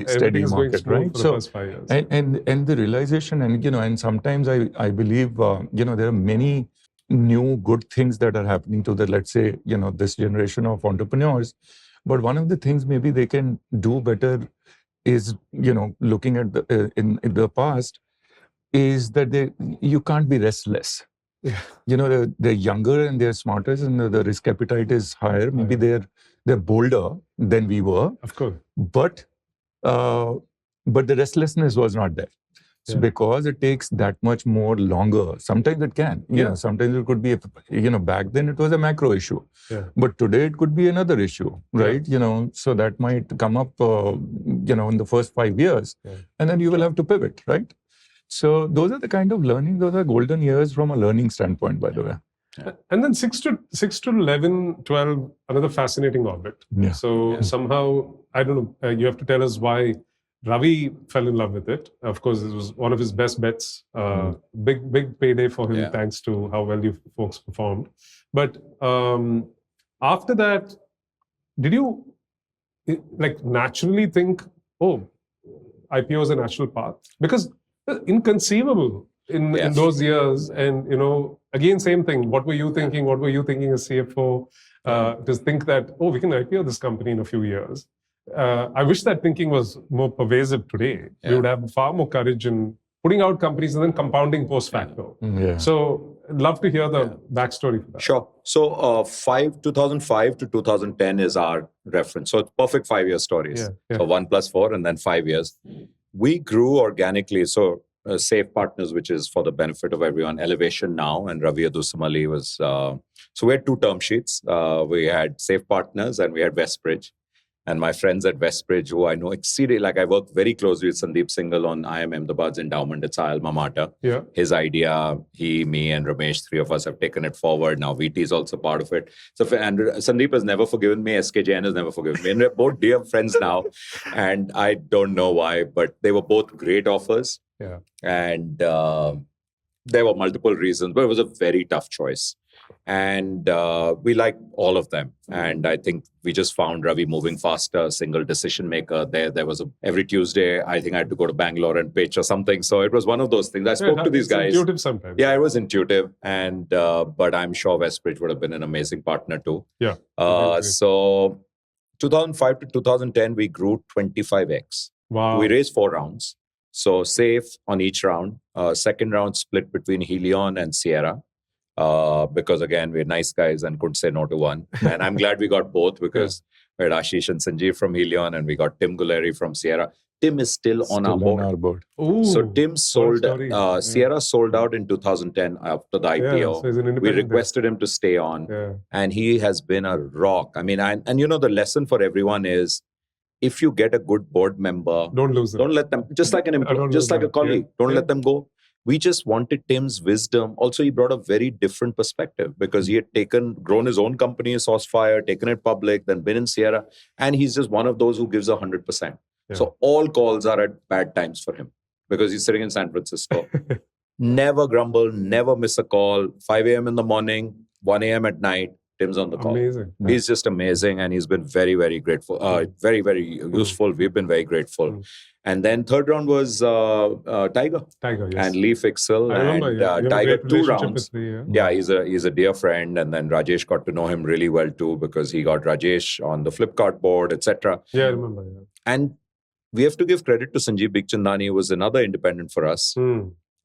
steady market, right? So, first 5 years. And the realization, and sometimes I believe, there are many new good things that are happening to let's say, this generation of entrepreneurs. But one of the things maybe they can do better is, looking at in the past, is that you can't be restless. Yeah. They're younger and they're smarter and the risk appetite is higher. Maybe they're bolder than we were. Of course. But the restlessness was not there. It's because it takes that much more longer. Sometimes it can. Sometimes it could be, back then it was a macro issue. Yeah. But today it could be another issue, right? So that might come up, in the first 5 years. Yeah. And then you will have to pivot, right? So those are the kind of learning, those are golden years from a learning standpoint, by the way. Yeah. And then 6 to 11, 12, another fascinating orbit. Yeah. So somehow, I don't know, you have to tell us why Ravi fell in love with it. Of course, it was one of his best bets. Big payday for him, thanks to how well you folks performed. But after that, did you naturally think, IPO is a natural path? Because inconceivable in those years. And, again, same thing. What were you thinking? What were you thinking as CFO? To think that, we can IPO this company in a few years. I wish that thinking was more pervasive today. We would have far more courage in putting out companies and then compounding post facto. Yeah. So I'd love to hear the backstory for that. Sure. So 2005 to 2010 is our reference. So it's perfect 5-year stories. So 1 + 4 and then 5 years. We grew organically. So Safe Partners, which is for the benefit of everyone, Elevation Now, and Ravi Adusamali was... so we had 2 term sheets. We had Safe Partners and we had Westbridge. And my friends at Westbridge, who I know exceedingly, like I work very closely with Sandeep Singhal on IIM Ahmedabad's endowment. It's our alma mater. Yeah. His idea, he, me, and Ramesh, three of us have taken it forward. Now VT is also part of it. So and Sandeep has never forgiven me. SK Jain has never forgiven me. And we're both dear friends now. And I don't know why, but they were both great offers. Yeah. And there were multiple reasons, but it was a very tough choice. And we liked all of them. And I think we just found Ravi moving faster, single decision maker. There was every Tuesday, I think I had to go to Bangalore and pitch or something. So it was one of those things. I spoke to these guys. Intuitive sometimes. Yeah, it was intuitive. And but I'm sure Westbridge would have been an amazing partner too. Yeah. So 2005 to 2010, we grew 25x. Wow. We raised 4 rounds. So safe on each round. Second round split between Helion and Sierra. Because again, we're nice guys and couldn't say no to one. And I'm glad we got both because we had Ashish and Sanjeev from Helion and we got Tim Guleri from Sierra. Tim is still on our board. Ooh, so Tim sold, yeah. Sierra sold out in 2010 after the IPO. Yeah, so he's an independent. We requested him to stay on. Yeah. And he has been a rock. I mean, and you know, the lesson for everyone is, if you get a good board member, don't lose them. Don't let them, just like an employee, just like a colleague, don't let them go. We just wanted Tim's wisdom. Also, he brought a very different perspective because he had grown his own company, Saucefire, taken it public, then been in Sierra. And he's just one of those who gives 100%. Yeah. So all calls are at bad times for him because he's sitting in San Francisco. Never grumble, never miss a call. 5 a.m. in the morning, 1 a.m. at night, Tim's on the call. Amazing. He's just amazing and he's been very, very grateful. Very, very useful. We've been very grateful. And then third round was Tiger. Tiger, yes. And Lee Fixel. I remember, and Tiger 2 rounds. Yeah, he's a dear friend. And then Rajesh got to know him really well too because he got Rajesh on the Flipkart board, etc. Yeah, I remember. Yeah. And we have to give credit to Sanjeev Bikhchandani, who was another independent for us.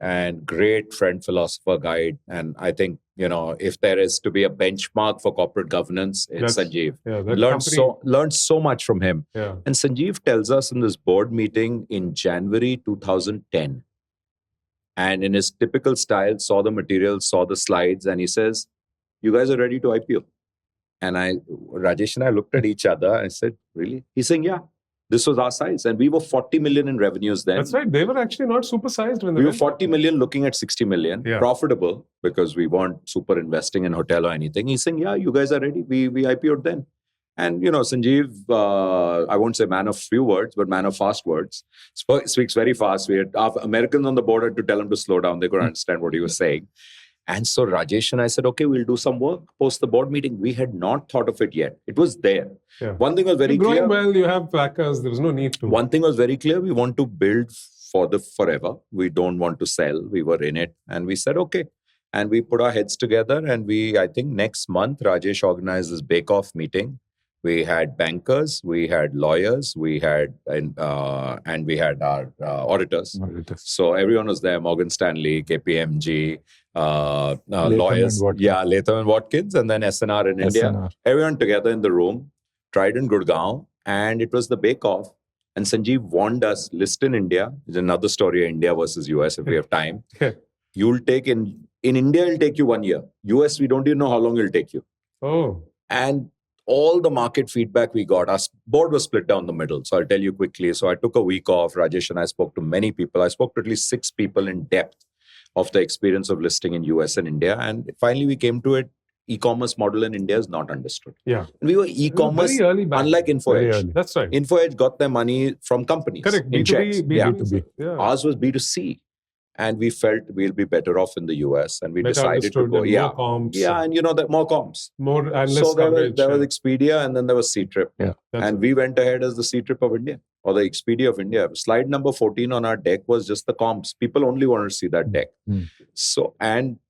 And great friend, philosopher, guide. And I think, you know, if there is to be a benchmark for corporate governance, it's Sanjeev. Yeah, learned so much from him. Yeah. And Sanjeev tells us in this board meeting in January 2010, and in his typical style, saw the material, saw the slides, and he says, "You guys are ready to IPO." And Rajesh and I looked at each other and said, "Really?" He's saying, "Yeah." This was our size. And we were 40 million in revenues then. That's right. They were actually not super sized when they We were 40 million looking at 60 million. Yeah. Profitable because we weren't super investing in hotel or anything. He's saying, yeah, you guys are ready. We IPO'd then. And, you know, Sanjeev, I won't say man of few words, but man of fast words. Speaks very fast. We had Americans on the board had to tell him to slow down. They couldn't understand what he was saying. And so Rajesh and I said, okay, we'll do some work post the board meeting. We had not thought of it yet. It was there. Yeah. One thing was very clear. Well, you have backers. There was no need to. One thing was very clear. We want to build for the forever. We don't want to sell. We were in it. And we said, okay. And we put our heads together. And I think next month, Rajesh organized this bake-off meeting. We had bankers, we had lawyers, we had and we had our auditors. So everyone was there: Morgan Stanley, KPMG, lawyers, Latham and Watkins, and then SNR in India. Everyone together in the room, tried in Gurgaon, and it was the bake-off. And Sanjeev warned us: list in India. There's another story: India versus US. If we have time, you'll take in India, it'll take you 1 year. US, we don't even know how long it'll take you. Oh, and all the market feedback we got, our board was split down the middle. So I'll tell you quickly. So I took a week off. Rajesh and I spoke to many people. I spoke to at least 6 people in depth of the experience of listing in US and India. And finally, we came to it. E-commerce model in India is not understood. Yeah. And we were e-commerce, unlike InfoEdge. That's right. InfoEdge got their money from companies. Correct. B2B, B2B. Yeah. Ours was B2C. And we felt we'll be better off in the US. And we decided to go, more comps. Yeah, and you know, that more comps. More and less so there was Expedia and then there was Ctrip. Yeah. And we went ahead as the Ctrip of India or the Expedia of India. Slide number 14 on our deck was just the comps. People only wanted to see that deck. So, and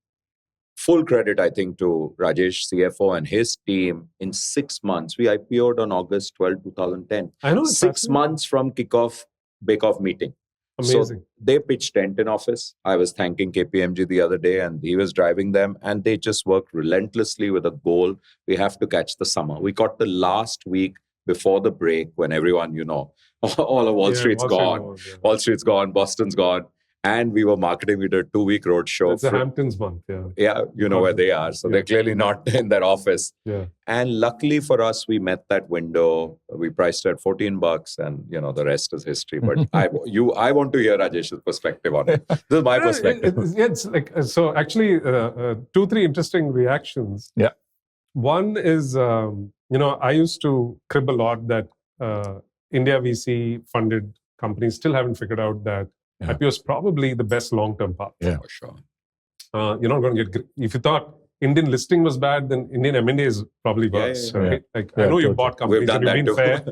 full credit, I think, to Rajesh, CFO, and his team. In 6 months, we IPO'd on August 12, 2010. I know. 6 months from kickoff, bake-off meeting. Amazing. So they pitched tent in office. I was thanking KPMG the other day and he was driving them and they just worked relentlessly with a goal. We have to catch the summer. We got the last week before the break when everyone, you know, all of Wall Street's gone. Wall Street's gone, Boston's gone. And we were marketing. We did a 2-week roadshow. It's the Hamptons month, yeah. Yeah, you know where they are. So they're clearly not in their office. Yeah. And luckily for us, we met that window. We priced it at $14 and, the rest is history. But I want to hear Rajesh's perspective on it. This is my perspective. It's like, so actually 2-3 interesting reactions. Yeah. One is, I used to crib a lot that India VC funded companies still haven't figured out that IPO is probably the best long-term path. Yeah, for sure. You're not going to get, if you thought Indian listing was bad, then Indian M&A is probably worse. Right? Like, I know you bought companies and you've been fair,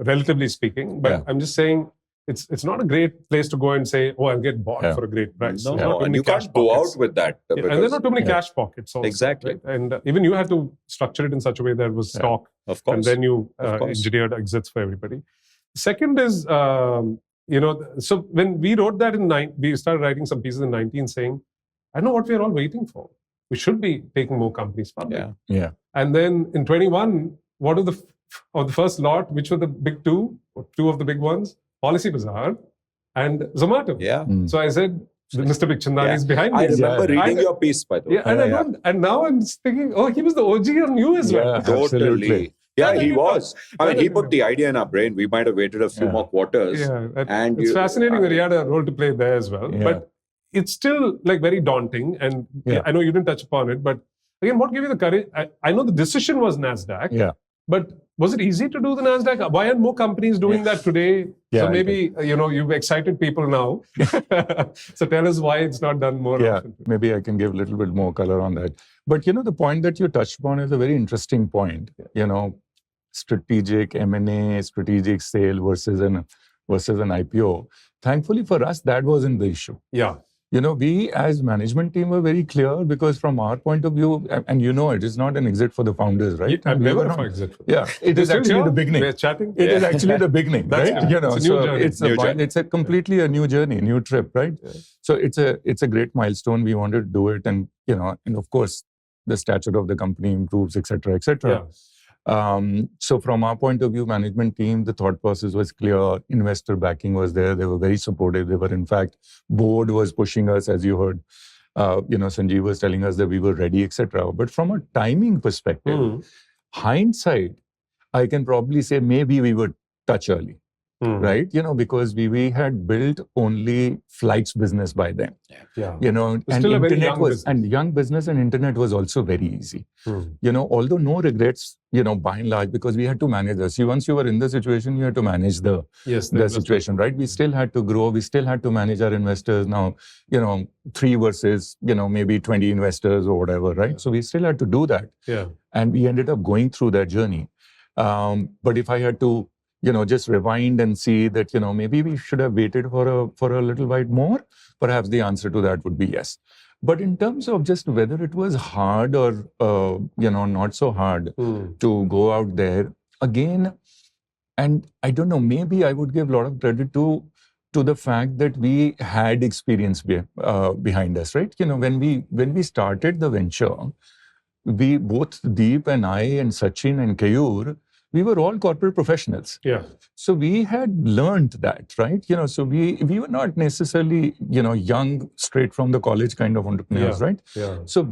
relatively speaking, but I'm just saying it's not a great place to go and say, oh, I'll get bought for a great price. No, and you can't go out with that. And there's not too many cash pockets also. Exactly. Right? And even you had to structure it in such a way that it was stock. Of course. And then you engineered exits for everybody. Second is, so when we wrote that we started writing some pieces in 19 saying, I know what we're all waiting for. We should be taking more companies public. Yeah. And then in 21, what are the first lot, which were the big two of the big ones? Policy Bazaar and Zomato. Yeah. So I said, Mr. Bikhchandani is behind me. I remember reading your piece, by the way. Yeah, and now I'm thinking, oh, he was the OG on you as well. Totally. Absolutely. Yeah, he was. I mean, he put the idea in our brain. We might have waited a few more quarters. Yeah, it's fascinating that he had a role to play there as well. Yeah. But it's still like very daunting. And I know you didn't touch upon it, but again, what gave you the courage? I know the decision was NASDAQ, but was it easy to do the NASDAQ? Why aren't more companies doing that today? So maybe, you've excited people now. So tell us why it's not done more often. Maybe I can give a little bit more color on that. But, the point that you touched upon is a very interesting point. Strategic M&A, strategic sale versus an IPO. Thankfully for us, that wasn't the issue. Yeah. We as management team were very clear because from our point of view, and it is not an exit for the founders, right? I've never for exit. Yeah, it is actually the beginning. We're chatting. It is actually the beginning, right? It's a completely a new journey, new trip, right? Yeah. So it's a great milestone. We wanted to do it, and and of course the stature of the company improves, etc., etc. Yeah. So from our point of view, management team, the thought process was clear. Investor backing was there. They were very supportive. They were, in fact, board was pushing us, as you heard. Sanjeev was telling us that we were ready, etc. But from a timing perspective, hindsight, I can probably say maybe we were touch early. Right? Because we had built only flights business by then. Yeah. And internet was, and young business and internet was also very easy. Although no regrets, by and large, because we had to manage this. Once you were in the situation, you had to manage the situation, right? We still had to grow. We still had to manage our investors. Now, 3 versus, maybe 20 investors or whatever, right? So we still had to do that. Yeah. And we ended up going through that journey. But if I had to, just rewind and see that, maybe we should have waited for a little while more, perhaps the answer to that would be yes. But in terms of just whether it was hard or, not so hard to go out there, again, and I don't know, maybe I would give a lot of credit to the fact that we had experience behind us, right? When we started the venture, we, both Deep and I and Sachin and Kayur, we were all corporate professionals. Yeah. So we had learned that, right? So we were not necessarily, young, straight from the college kind of entrepreneurs, right? Yeah. So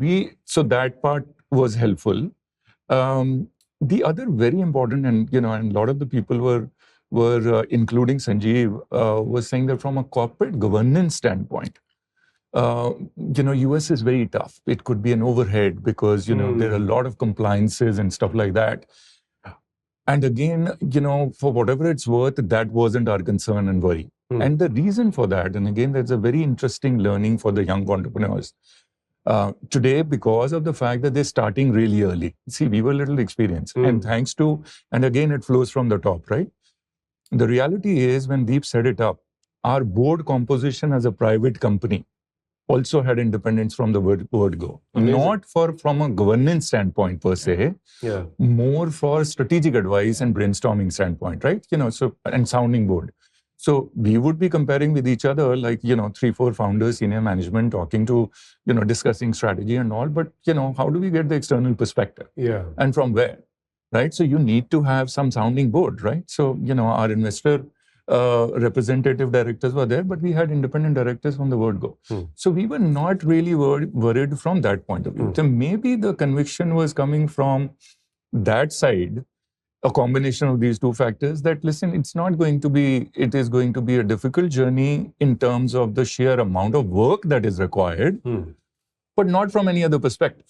that part was helpful. The other very important, and a lot of the people were including Sanjeev, was saying that from a corporate governance standpoint, US is very tough. It could be an overhead because, there are a lot of compliances and stuff like that. And again, for whatever it's worth, that wasn't our concern and worry. And the reason for that, and again, that's a very interesting learning for the young entrepreneurs. Today, because of the fact that they're starting really early. See, we were a little experienced. And thanks to, and again, it flows from the top, right? The reality is, when Deep set it up, our board composition as a private company also had independence from the word go. Amazing. Not from a governance standpoint per se, more for strategic advice and brainstorming standpoint, right? And sounding board. So we would be comparing with each other, like, 3-4 founders, senior management, talking to, discussing strategy and all. But, how do we get the external perspective? Yeah. And from where, right? So you need to have some sounding board, right? So, our investor representative directors were there, but we had independent directors from the word go. So we were not really worried from that point of view. So maybe the conviction was coming from that side, a combination of these two factors, that listen, it is going to be a difficult journey in terms of the sheer amount of work that is required, but not from any other perspective,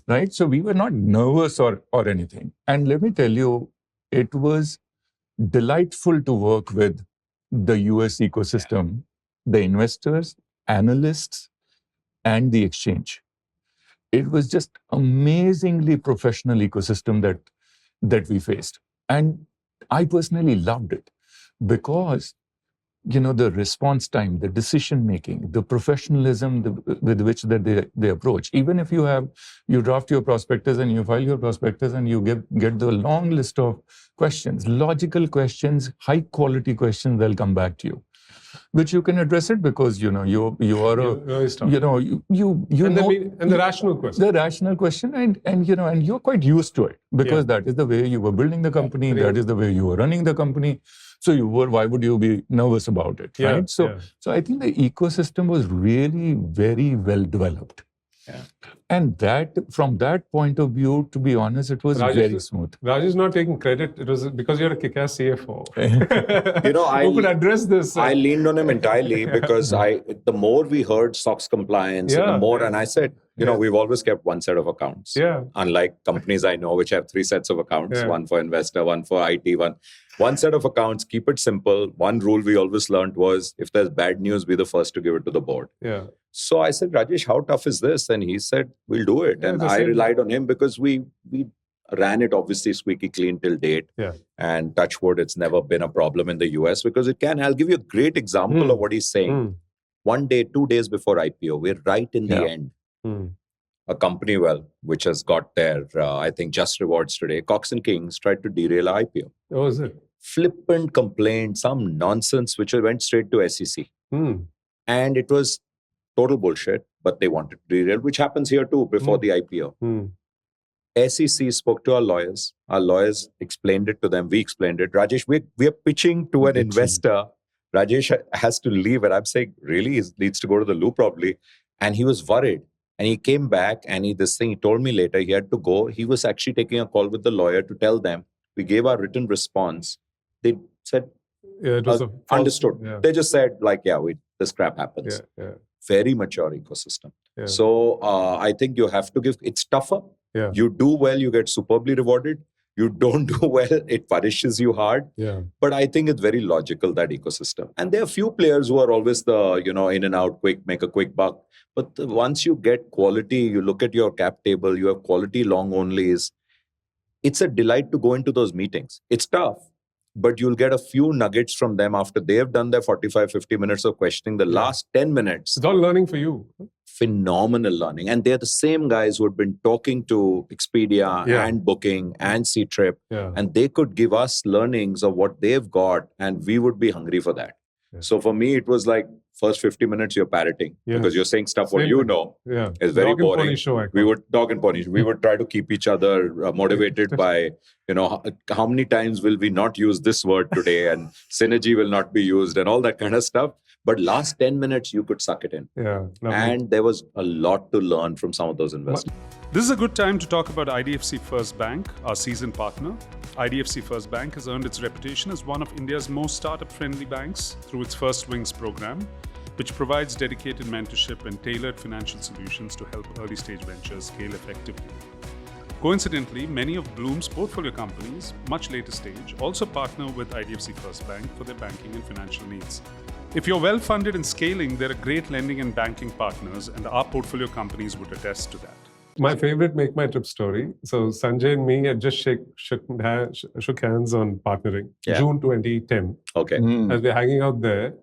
right? So we were not nervous or anything. And let me tell you, it was delightful to work with the US ecosystem, the investors, analysts, and the exchange. It was just amazingly professional ecosystem that we faced. And I personally loved it because, the response time, the decision making, the professionalism with which that they approach. Even if you draft your prospectus and you file your prospectus and you get the long list of questions, logical questions, high quality questions, they'll come back to you, which you can address it because you are the rational question. The rational question, and you're quite used to it because that is the way you were building the company, that is the way you were running the company. So why would you be nervous about it, right? So I think the ecosystem was really very well developed. Yeah. And from that point of view, to be honest, it was very smooth. Raj is not taking credit. It was because you're a kick-ass CFO. I could address this. I leaned on him entirely because the more we heard SOX compliance, the more, and I said, we've always kept one set of accounts. Yeah. Unlike companies I know, which have 3 sets of accounts, one for investor, one for IT, one set of accounts, keep it simple. One rule we always learned was, if there's bad news, be the first to give it to the board. Yeah. So I said, Rajesh, how tough is this? And he said, we'll do it. And I relied on him because we ran it obviously squeaky clean till date. Yeah. And touch wood, it's never been a problem in the US because it can. I'll give you a great example of what he's saying. 1 day, 2 days before IPO, we're right in the end. A company, which has got their, I think, just rewards today, Cox and Kings tried to derail our IPO. Oh, is it? Flippant complaint, some nonsense, which went straight to SEC. And it was total bullshit, but they wanted to derail, which happens here too before the IPO. SEC spoke to our lawyers. Our lawyers explained it to them. We explained it. Rajesh, we are pitching to an investor. Rajesh has to leave. And I'm saying, really? He needs to go to the loo probably. And he was worried. And he came back and he told me later he had to go. He was actually taking a call with the lawyer to tell them. We gave our written response. They said, it was understood. Yeah. They just said, this crap happens. Yeah. Very mature ecosystem. Yeah. So I think you have to it's tougher. Yeah. You do well, you get superbly rewarded. You don't do well, it punishes you hard. Yeah. But I think it's very logical, that ecosystem. And there are few players who are always the, in and out quick, make a quick buck. But once you get quality, you look at your cap table, you have quality long onlys. It's a delight to go into those meetings. It's tough, but you'll get a few nuggets from them after they have done their 45, 50 minutes of questioning. The last 10 minutes. It's all learning for you. Phenomenal learning. And they're the same guys who had been talking to Expedia and Booking and Ctrip. Yeah. And they could give us learnings of what they've got and we would be hungry for that. Yeah. So for me, it was like first 50 minutes you're parroting because you're saying stuff what you know. Yeah. It's very boring. We would dog and pony. We would try to keep each other motivated by, how many times will we not use this word today and synergy will not be used and all that kind of stuff. But last 10 minutes, you could suck it in. Yeah, and there was a lot to learn from some of those investors. This is a good time to talk about IDFC First Bank, our seasoned partner. IDFC First Bank has earned its reputation as one of India's most startup-friendly banks through its First Wings program, which provides dedicated mentorship and tailored financial solutions to help early-stage ventures scale effectively. Coincidentally, many of Blume's portfolio companies, much later stage, also partner with IDFC First Bank for their banking and financial needs. If you're well-funded and scaling, there are great lending and banking partners, and our portfolio companies would attest to that. My favorite MakeMyTrip story. So Sanjay and me had just shook hands on partnering. June 2010. Okay. As we're hanging out there,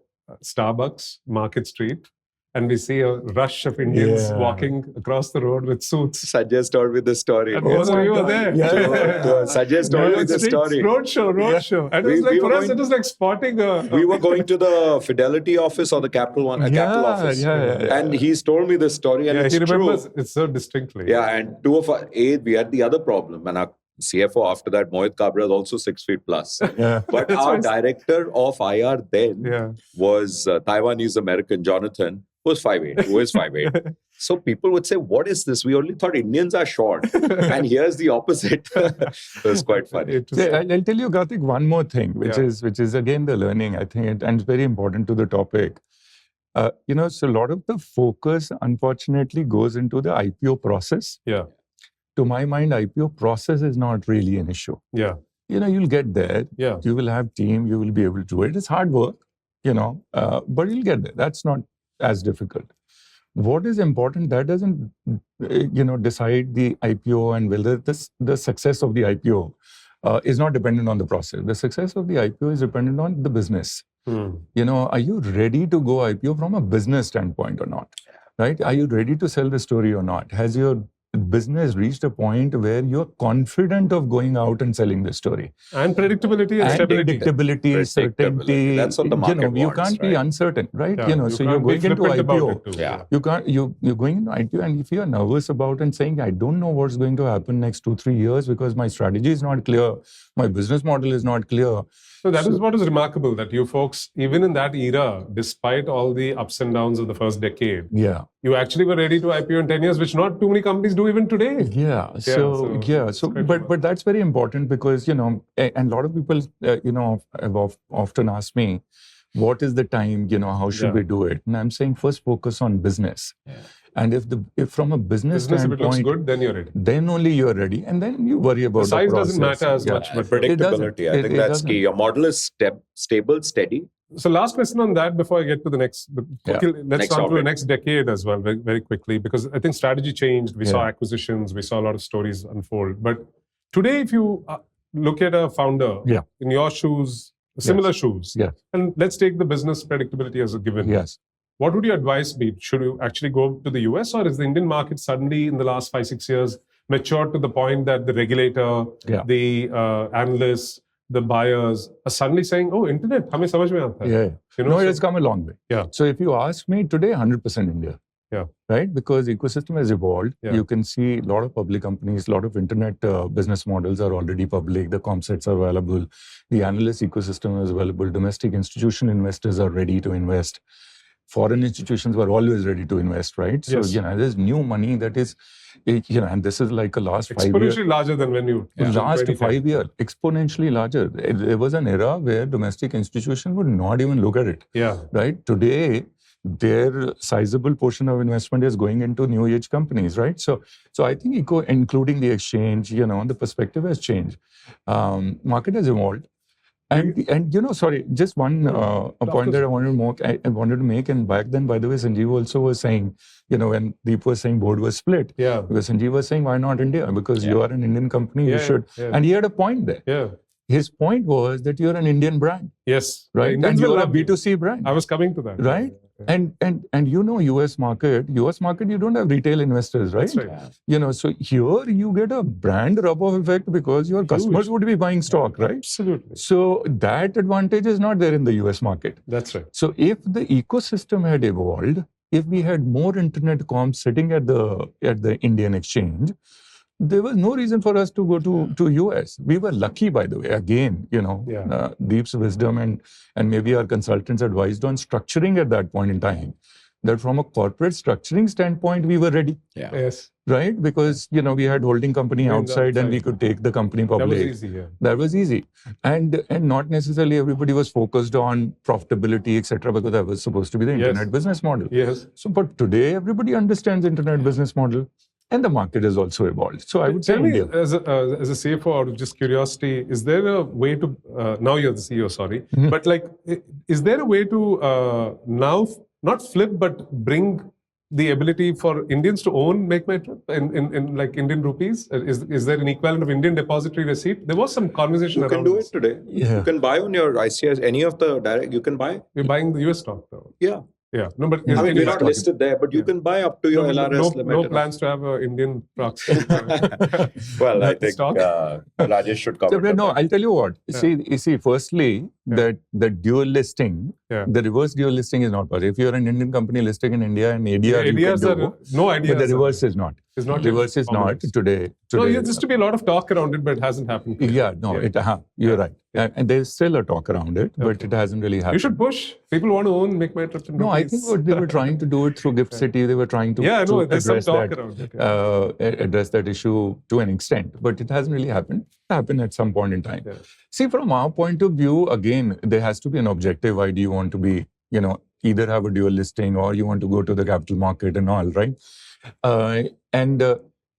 Starbucks, Market Street, and we see a rush of Indians walking across the road with suits. Sajay told me the story. And both of you were there. Sajay told me the story. Roadshow. And it was for us, it was like spotting a... We were going to the Fidelity office or the Capital office. And he's told me this story and it's he remembers true. it so distinctly. Yeah, and two of us, we had the other problem and our CFO after that, Mohit Kabra, is also 6 feet plus. Yeah. But our director of IR then was Taiwanese American Jonathan, who was 5'8", who is 5'8". So people would say, what is this? We only thought Indians are short. And here's the opposite. It was quite funny. Yeah, I'll tell you, Karthik, one more thing, which is again the learning, I think, and it's very important to the topic. So a lot of the focus, unfortunately, goes into the IPO process. Yeah. To my mind, IPO process is not really an issue. Yeah. You'll get there. Yeah. You will have team. You will be able to do it. It's hard work, but you'll get there. That's not as difficult. What is important, that doesn't, decide the IPO and whether the success of the IPO is not dependent on the process. The success of the IPO is dependent on the business. Are you ready to go IPO from a business standpoint or not? Right? Are you ready to sell the story or not? Has your business reached a point where you're confident of going out and selling the story? And predictability and stability. Predictability, certainty. That's what the market you wants, can't be uncertain, right? Yeah, So you're going into IPO. Yeah. You're going into IPO, and if you're nervous about and saying, I don't know what's going to happen next 2-3 years because my strategy is not clear, my business model is not clear. So that is what is remarkable, that you folks, even in that era, despite all the ups and downs of the first decade, you actually were ready to IPO in 10 years, which not too many companies do even today. But that's very important because, and a lot of people, have often asked me, what is the time, how should we do it? And I'm saying, first focus on business. Yeah. And if from a business standpoint, if it looks good, then you're ready. Then only you're ready, and then you worry about the size. The doesn't matter as much, but predictability. I think that's key. Your model is stable, steady. So last question on that before I get to the next. Let's run through the next decade as well, very, very quickly, because I think strategy changed. We saw acquisitions. We saw a lot of stories unfold. But today, if you look at a founder in your shoes, similar shoes, and let's take the business predictability as a given. Yes. What would your advice be? Should you actually go to the US, or is the Indian market suddenly in the last 5-6 years matured to the point that the regulator, the analysts, the buyers are suddenly saying, "Oh, internet, hame samajh mein aata hai." No, it has come a long way. Yeah. So if you ask me today, 100% India. Yeah. Right? Because ecosystem has evolved. Yeah. You can see a lot of public companies, a lot of internet business models are already public. The comp sets are available. The analyst ecosystem is available. Domestic institution investors are ready to invest. Foreign institutions were always ready to invest, right? So, there's new money that is, and this is like a last 5 years. Exponentially larger than when you... Last 5 years, exponentially larger. There was an era where domestic institutions would not even look at it. Yeah. Right? Today, their sizable portion of investment is going into new age companies, right? So I think including the exchange, the perspective has changed. Market has evolved. And sorry, just one point that I wanted to make, and back then, by the way, Sanjeev also was saying, when Deep was saying board was split, because Sanjeev was saying, why not India? Because you are an Indian company, you should. Yeah. And he had a point there. Yeah. His point was that you're an Indian brand. Yes. Right? And you're a B2C brand. I was coming to that. Right? And US market, you don't have retail investors, right? That's right. So here you get a brand rub-off effect because your customers would be buying stock, right? Absolutely. So that advantage is not there in the US market. That's right. So if the ecosystem had evolved, if we had more internet comps sitting at the Indian exchange, there was no reason for us to go to US. We were lucky, by the way, again, Deep's wisdom and maybe our consultants advised on structuring at that point in time, that from a corporate structuring standpoint, we were ready. Yeah. Yes. Right? Because, we had holding company outside and we could take the company public. That was easy, yeah. That was easy. And not necessarily everybody was focused on profitability, etc., because that was supposed to be the internet business model. Yes. So, but today, everybody understands internet business model. And the market has also evolved. So I would say Tell me, India. as a CFO, out of just curiosity, is there a way to, now you're the CEO, sorry, but is there a way to now, not flip, but bring the ability for Indians to own MakeMyTrip in like Indian rupees? Is there an equivalent of Indian depository receipt? There was some conversation around You can do this. it today. Yeah. You can buy on your ICS, any of the direct, you can buy. We're buying the US stock though. Yeah. Yeah, no, but I mean, we're not listed there, but you can buy up to your LRS limit. No plans to have an Indian proxy. Well, I think Rajesh should cover No, I'll tell you what. See, firstly, that the dual listing, the reverse dual listing is not possible. If you're an Indian company listed in India and ADR, you can do, no idea. But the reverse is not. It's not reverse is not today. No, there used to be a lot of talk around it, but it hasn't happened. You're right. And there's still a talk around it, but it hasn't really happened. You should push. People want to own MakeMyTrip. No, I think they were trying to do it through Gift City. They were trying to, there's some talk around it. Address that issue to an extent, but it hasn't really happened. It happened at some point in time. Yeah. See, from our point of view, again, there has to be an objective. Why do you want to be, either have a dual listing or you want to go to the capital market and all, right?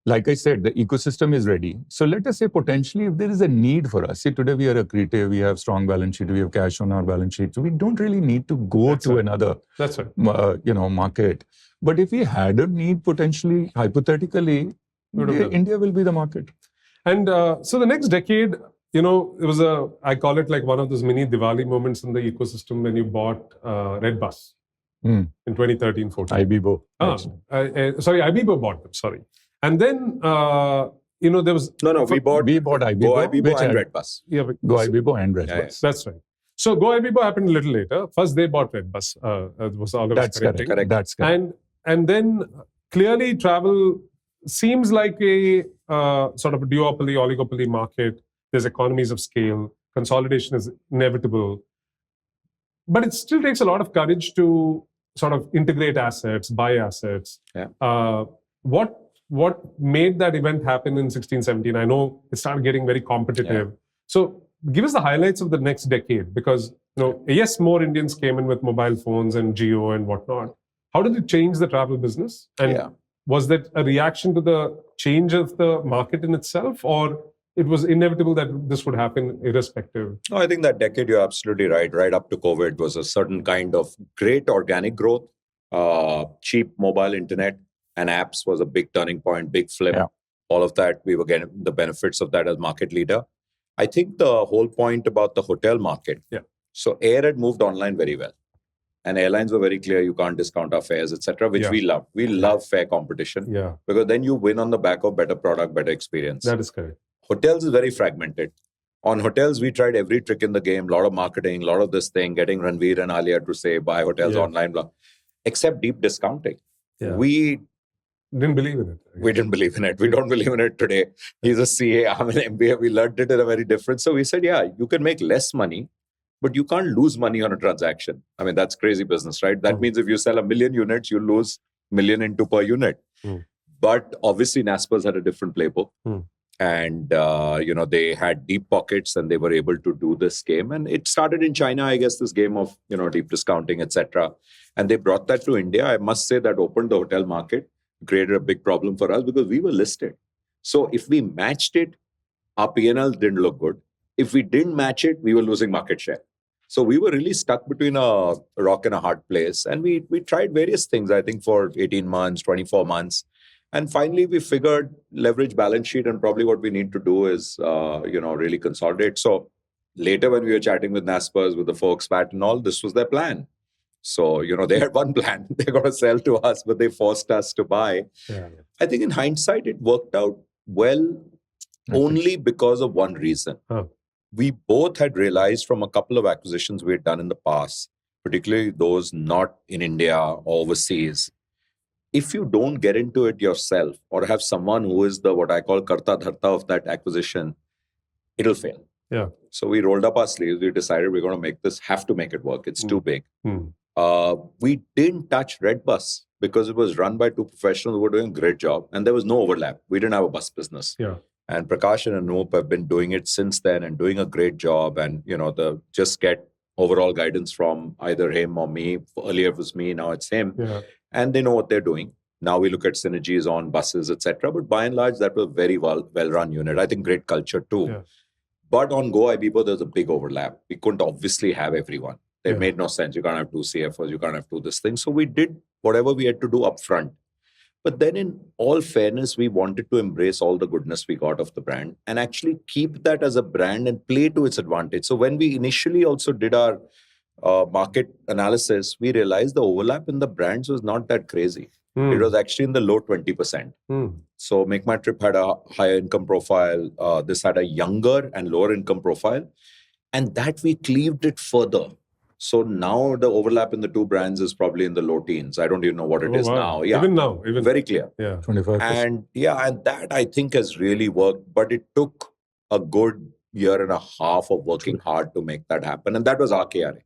Like I said, the ecosystem is ready. So let us say potentially if there is a need for us, see today we are accretive, we have strong balance sheet, we have cash on our balance sheet. So we don't really need to go another market. But if we had a need potentially, hypothetically, India will be the market. And so the next decade, it was I call it like one of those mini Diwali moments in the ecosystem when you bought redBus in 2013-14. Goibibo. Goibibo bought them, sorry. And then, there was... we bought Goibibo and redBus. Yeah, Goibibo and redBus. Yeah. That's right. So Goibibo happened a little later. First, they bought redBus. Was all That's correct. That's correct. And then, clearly, travel seems like a sort of a duopoly, oligopoly market. There's economies of scale. Consolidation is inevitable. But it still takes a lot of courage to sort of integrate assets, buy assets. Yeah. What made that event happen in 16-17? I know it started getting very competitive. Yeah. So give us the highlights of the next decade, because yes, more Indians came in with mobile phones and Jio and whatnot. How did it change the travel business? And was that a reaction to the change of the market in itself, or it was inevitable that this would happen irrespective? No, I think that decade, you're absolutely right. Right up to COVID was a certain kind of great organic growth, cheap mobile internet and apps was a big turning point, big flip. Yeah. All of that, we were getting the benefits of that as market leader. I think the whole point about the hotel market. Yeah. So air had moved online very well. And airlines were very clear, you can't discount our fares, etc., which we love. We love fair competition. Yeah. Because then you win on the back of better product, better experience. That is correct. Hotels is very fragmented. On hotels, we tried every trick in the game, a lot of marketing, a lot of this thing, getting Ranveer and Alia to say, buy hotels online, blah, except deep discounting. Yeah. We didn't believe in it. We didn't believe in it. We don't believe in it today. He's a CA, I'm an MBA. We learned it in a very different. So we said, you can make less money, but you can't lose money on a transaction. I mean, that's crazy business, right? That means if you sell 1 million units, you lose 1 million into per unit. But obviously, Naspers had a different playbook. And, they had deep pockets and they were able to do this game. And it started in China, I guess, this game of, deep discounting, etc. And they brought that to India. I must say that opened the hotel market, created a big problem for us because we were listed. So if we matched it, our P&L didn't look good. If we didn't match it, we were losing market share. So we were really stuck between a rock and a hard place. And we tried various things, I think, for 18 months, 24 months. And finally, we figured leverage balance sheet and probably what we need to do is, really consolidate. So later when we were chatting with Naspers, with the folks, Pat and all, this was their plan. So, they had one plan. They're going to sell to us, but they forced us to buy. Yeah. I think in hindsight, it worked out well only because of one reason. We both had realized from a couple of acquisitions we had done in the past, particularly those not in India or overseas, if you don't get into it yourself or have someone who is the what I call karta dharta of that acquisition, it'll fail. Yeah. So we rolled up our sleeves. We decided we're going to have to make it work. It's too big. We didn't touch redBus because it was run by two professionals who were doing a great job and there was no overlap. We didn't have a bus business. Yeah. And Prakash and Anoop have been doing it since then and doing a great job. And, just get overall guidance from either him or me. Earlier it was me, now it's him. Yeah. And they know what they're doing. Now we look at synergies on buses, etc. But by and large, that was a very well-run unit. I think great culture too. Yeah. But on Goibibo, there's a big overlap. We couldn't obviously have everyone. It made no sense. You can't have two CFOs. You can't have two this thing. So we did whatever we had to do upfront. But then in all fairness, we wanted to embrace all the goodness we got of the brand and actually keep that as a brand and play to its advantage. So when we initially also did our market analysis, we realized the overlap in the brands was not that crazy. It was actually in the low 20%. So MakeMyTrip had a higher income profile. This had a younger and lower income profile. And that we cleaved it further. So now the overlap in the two brands is probably in the low teens. I don't even know what it is now. Yeah. Even now. Very clear. Yeah. 25%. And that I think has really worked. But it took a good year and a half of working hard to make that happen. And that was our KRA.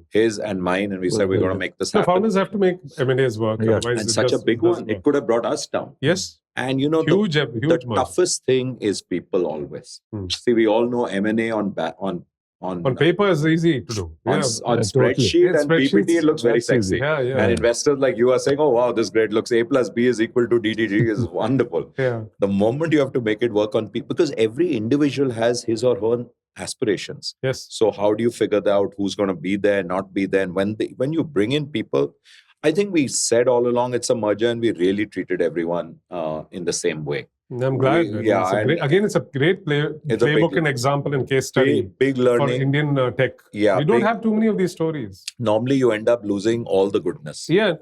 His and mine. And we said, we're going to make this happen. Founders have to make M&As work. Yeah. And such a big one. It could have brought us down. Yes. And huge the toughest thing is people always. See, we all know M&A on paper is easy to do. On spreadsheet and PPT, it looks very sexy. And investors like you are saying, oh, wow, this great looks A plus B is equal to DDG is wonderful. The moment you have to make it work on people, because every individual has his or her aspirations. Yes. So how do you figure out who's going to be there, not be there? And when you bring in people, I think we said all along it's a merger and we really treated everyone in the same way. I'm glad. It's a great playbook and example and case study. Big learning. For Indian tech. Yeah, we don't have too many of these stories. Normally you end up losing all the goodness. Yeah.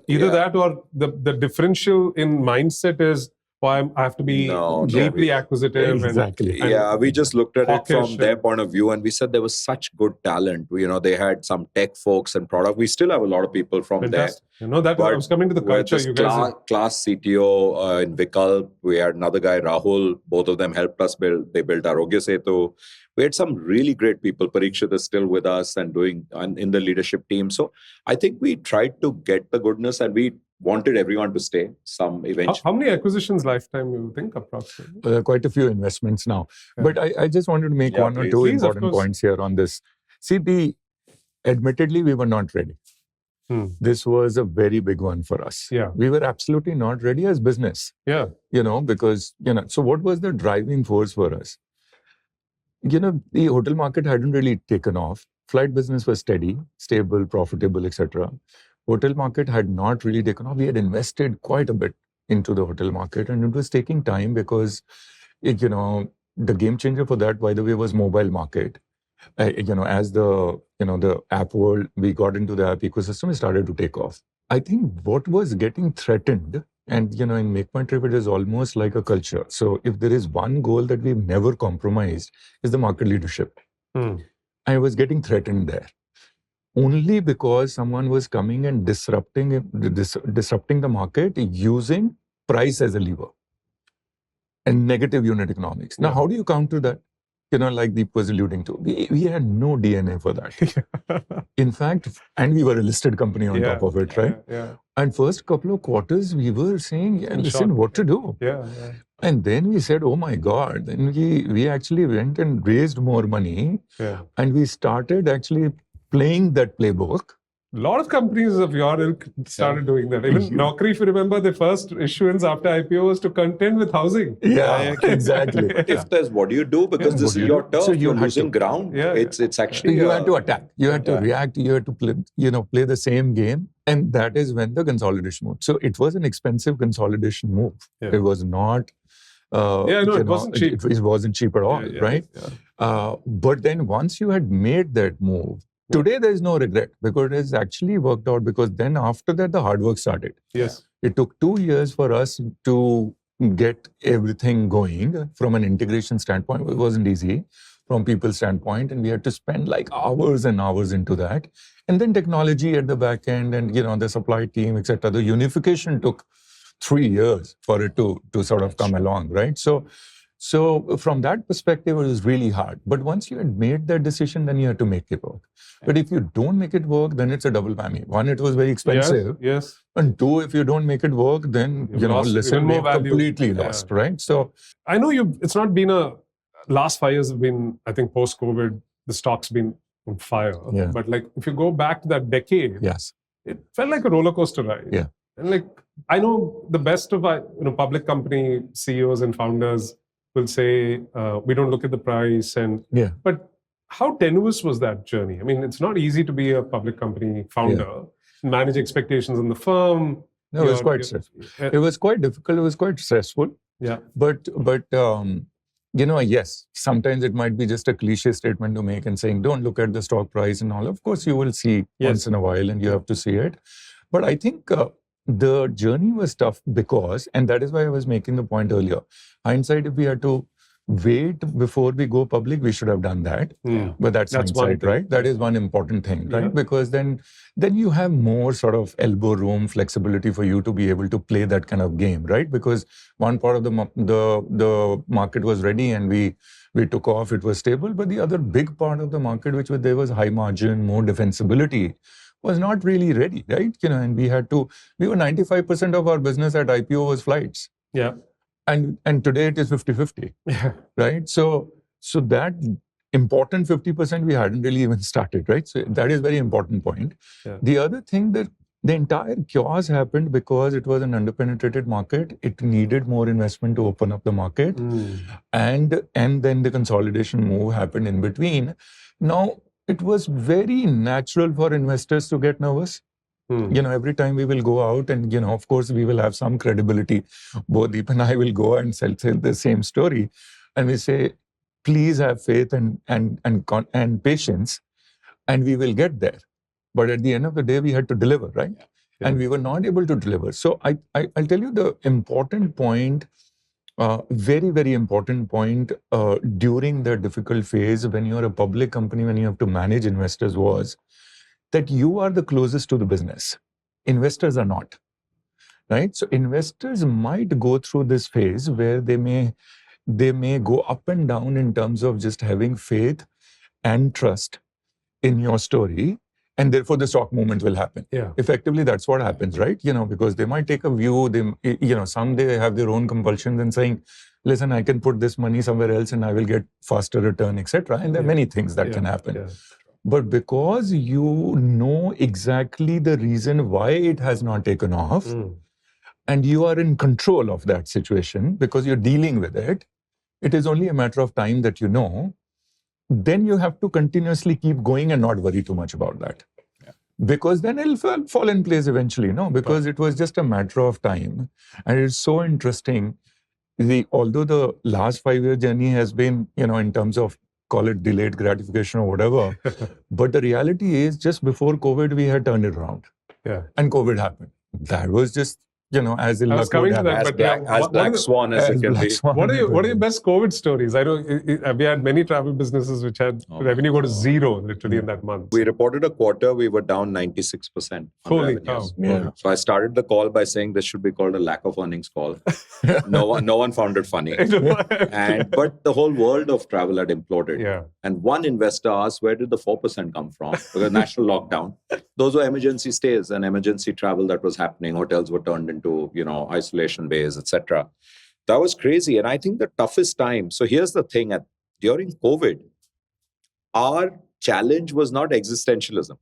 Either that or the differential in mindset is, I have to be deeply acquisitive. Exactly. And we just looked at it from their point of view and we said there was such good talent. They had some tech folks and product. We still have a lot there. Fantastic. That I was coming to the culture. You guys class CTO in Vikalp. We had another guy, Rahul. Both of them helped us build. They built Aarogya Setu. We had some really great people. Parikshit is still with us and in the leadership team. So I think we tried to get the goodness and we wanted everyone to stay. Some eventually. How many acquisitions lifetime you think approximately? Quite a few investments now. Yeah. But I just wanted to make one or two important points here on this. See, admittedly, we were not ready. This was a very big one for us. Yeah. We were absolutely not ready as business. Yeah. Because, so what was the driving force for us? The hotel market hadn't really taken off. Flight business was steady, stable, profitable, etc. Hotel market had not really taken off. We had invested quite a bit into the hotel market and it was taking time because, the game changer for that, by the way, was mobile market. As the app world, we got into the app ecosystem, it started to take off. I think what was getting threatened, and in MakeMyTrip, it is almost like a culture. So if there is one goal that we've never compromised, is the market leadership. I was getting threatened there. Only because someone was coming and disrupting the market using price as a lever and negative unit economics. Now, how do you counter that? Like Deep was alluding to, we had no DNA for that. In fact, and we were a listed company on top of it, right? And first couple of quarters, we were saying, listen, what to do? And then we said, oh my God. Then we actually went and raised more money. And we started actually playing that playbook. A lot of companies of your ilk started doing that. Even Naukri, if you remember, the first issuance after IPO was to contend with housing. Yeah, exactly. If there's what do you do? Because this is your turf. So you're losing ground. It's actually... You had to attack. You had to react. You had to play the same game. And that is when the consolidation moved. So it was an expensive consolidation move. It was not... it wasn't cheap. It wasn't cheap at all, right? But then once you had made that move, today, there is no regret because it has actually worked out because then after that, the hard work started. Yes. It took 2 years for us to get everything going from an integration standpoint. It wasn't easy from people's standpoint. And we had to spend like hours and hours into that. And then technology at the back end and, the supply team, etc. The unification took 3 years for it to sort of come along, right? So from that perspective, it was really hard. But once you had made that decision, then you had to make it work. But if you don't make it work, then it's a double whammy. One, it was very expensive. Yes. And two, if you don't make it work, then, we've completely lost, right? So I know it's not been last 5 years have been, I think post-COVID, the stock's been on fire. Yeah. But if you go back to that decade, it felt like a roller coaster ride. Yeah. And I know the best of public company CEOs and founders will say, we don't look at the price. But how tenuous was that journey? I mean, it's not easy to be a public company founder, manage expectations in the firm. No, it was quite stressful. It was quite difficult. It was quite stressful. Yeah. But yes, sometimes it might be just a cliche statement to make and saying, don't look at the stock price and all. Of course, you will see once in a while and you have to see it. But I think the journey was tough because, and that is why I was making the point earlier, hindsight, if we had to wait before we go public, we should have done that. But that's hindsight, right? That is one important thing, right? Because then you have more sort of elbow room, flexibility for you to be able to play that kind of game, right? Because one part of the market was ready and we took off, it was stable, but the other big part of the market, which there was high margin, more defensibility, was not really ready, right? And we were 95% of our business at IPO was flights. Yeah. And today it is 50-50, right? So that important 50% we hadn't really even started, right? So that is very important point. Yeah. The other thing that the entire chaos happened because it was an underpenetrated market. It needed more investment to open up the market. And then the consolidation move happened in between. Now, it was very natural for investors to get nervous. Every time we will go out and, of course, we will have some credibility. Both Deep and I will go and tell the same story. And we say, please have faith and patience, and we will get there. But at the end of the day, we had to deliver, right? Yeah. And we were not able to deliver. So I'll tell you the important point, very, very important point during the difficult phase when you're a public company, when you have to manage investors was that you are the closest to the business. Investors are not, right? So investors might go through this phase where they may go up and down in terms of just having faith and trust in your story, and therefore the stock movement will happen. Yeah. Effectively, that's what happens, right? Because they might take a view, some they have their own compulsions and saying, listen, I can put this money somewhere else and I will get faster return, etc. And there are many things that can happen. Yeah. But because you know exactly the reason why it has not taken off, and you are in control of that situation because you're dealing with it, it is only a matter of time that you know, then you have to continuously keep going and not worry too much about that. Yeah. Because then it'll fall in place eventually, because it was just a matter of time. And it's so interesting. Although the last 5-year journey has been, in terms of call it delayed gratification or whatever. But the reality is just before COVID, we had turned it around. Yeah. And COVID happened. That was just, as in luck would happen. As black swan as it can be. What are your best COVID stories? I know we had many travel businesses which had revenue go to zero literally in that month. We reported a quarter, we were down 96%. Holy cow. Yeah. So I started the call by saying this should be called a lack of earnings call. No one found it funny. But the whole world of travel had imploded. Yeah. And one investor asked, where did the 4% come from? Because national lockdown. Those were emergency stays and emergency travel that was happening. Hotels were turned into, isolation bays, etc. That was crazy. And I think the toughest time. So here's the thing. During COVID, our challenge was not existentialism.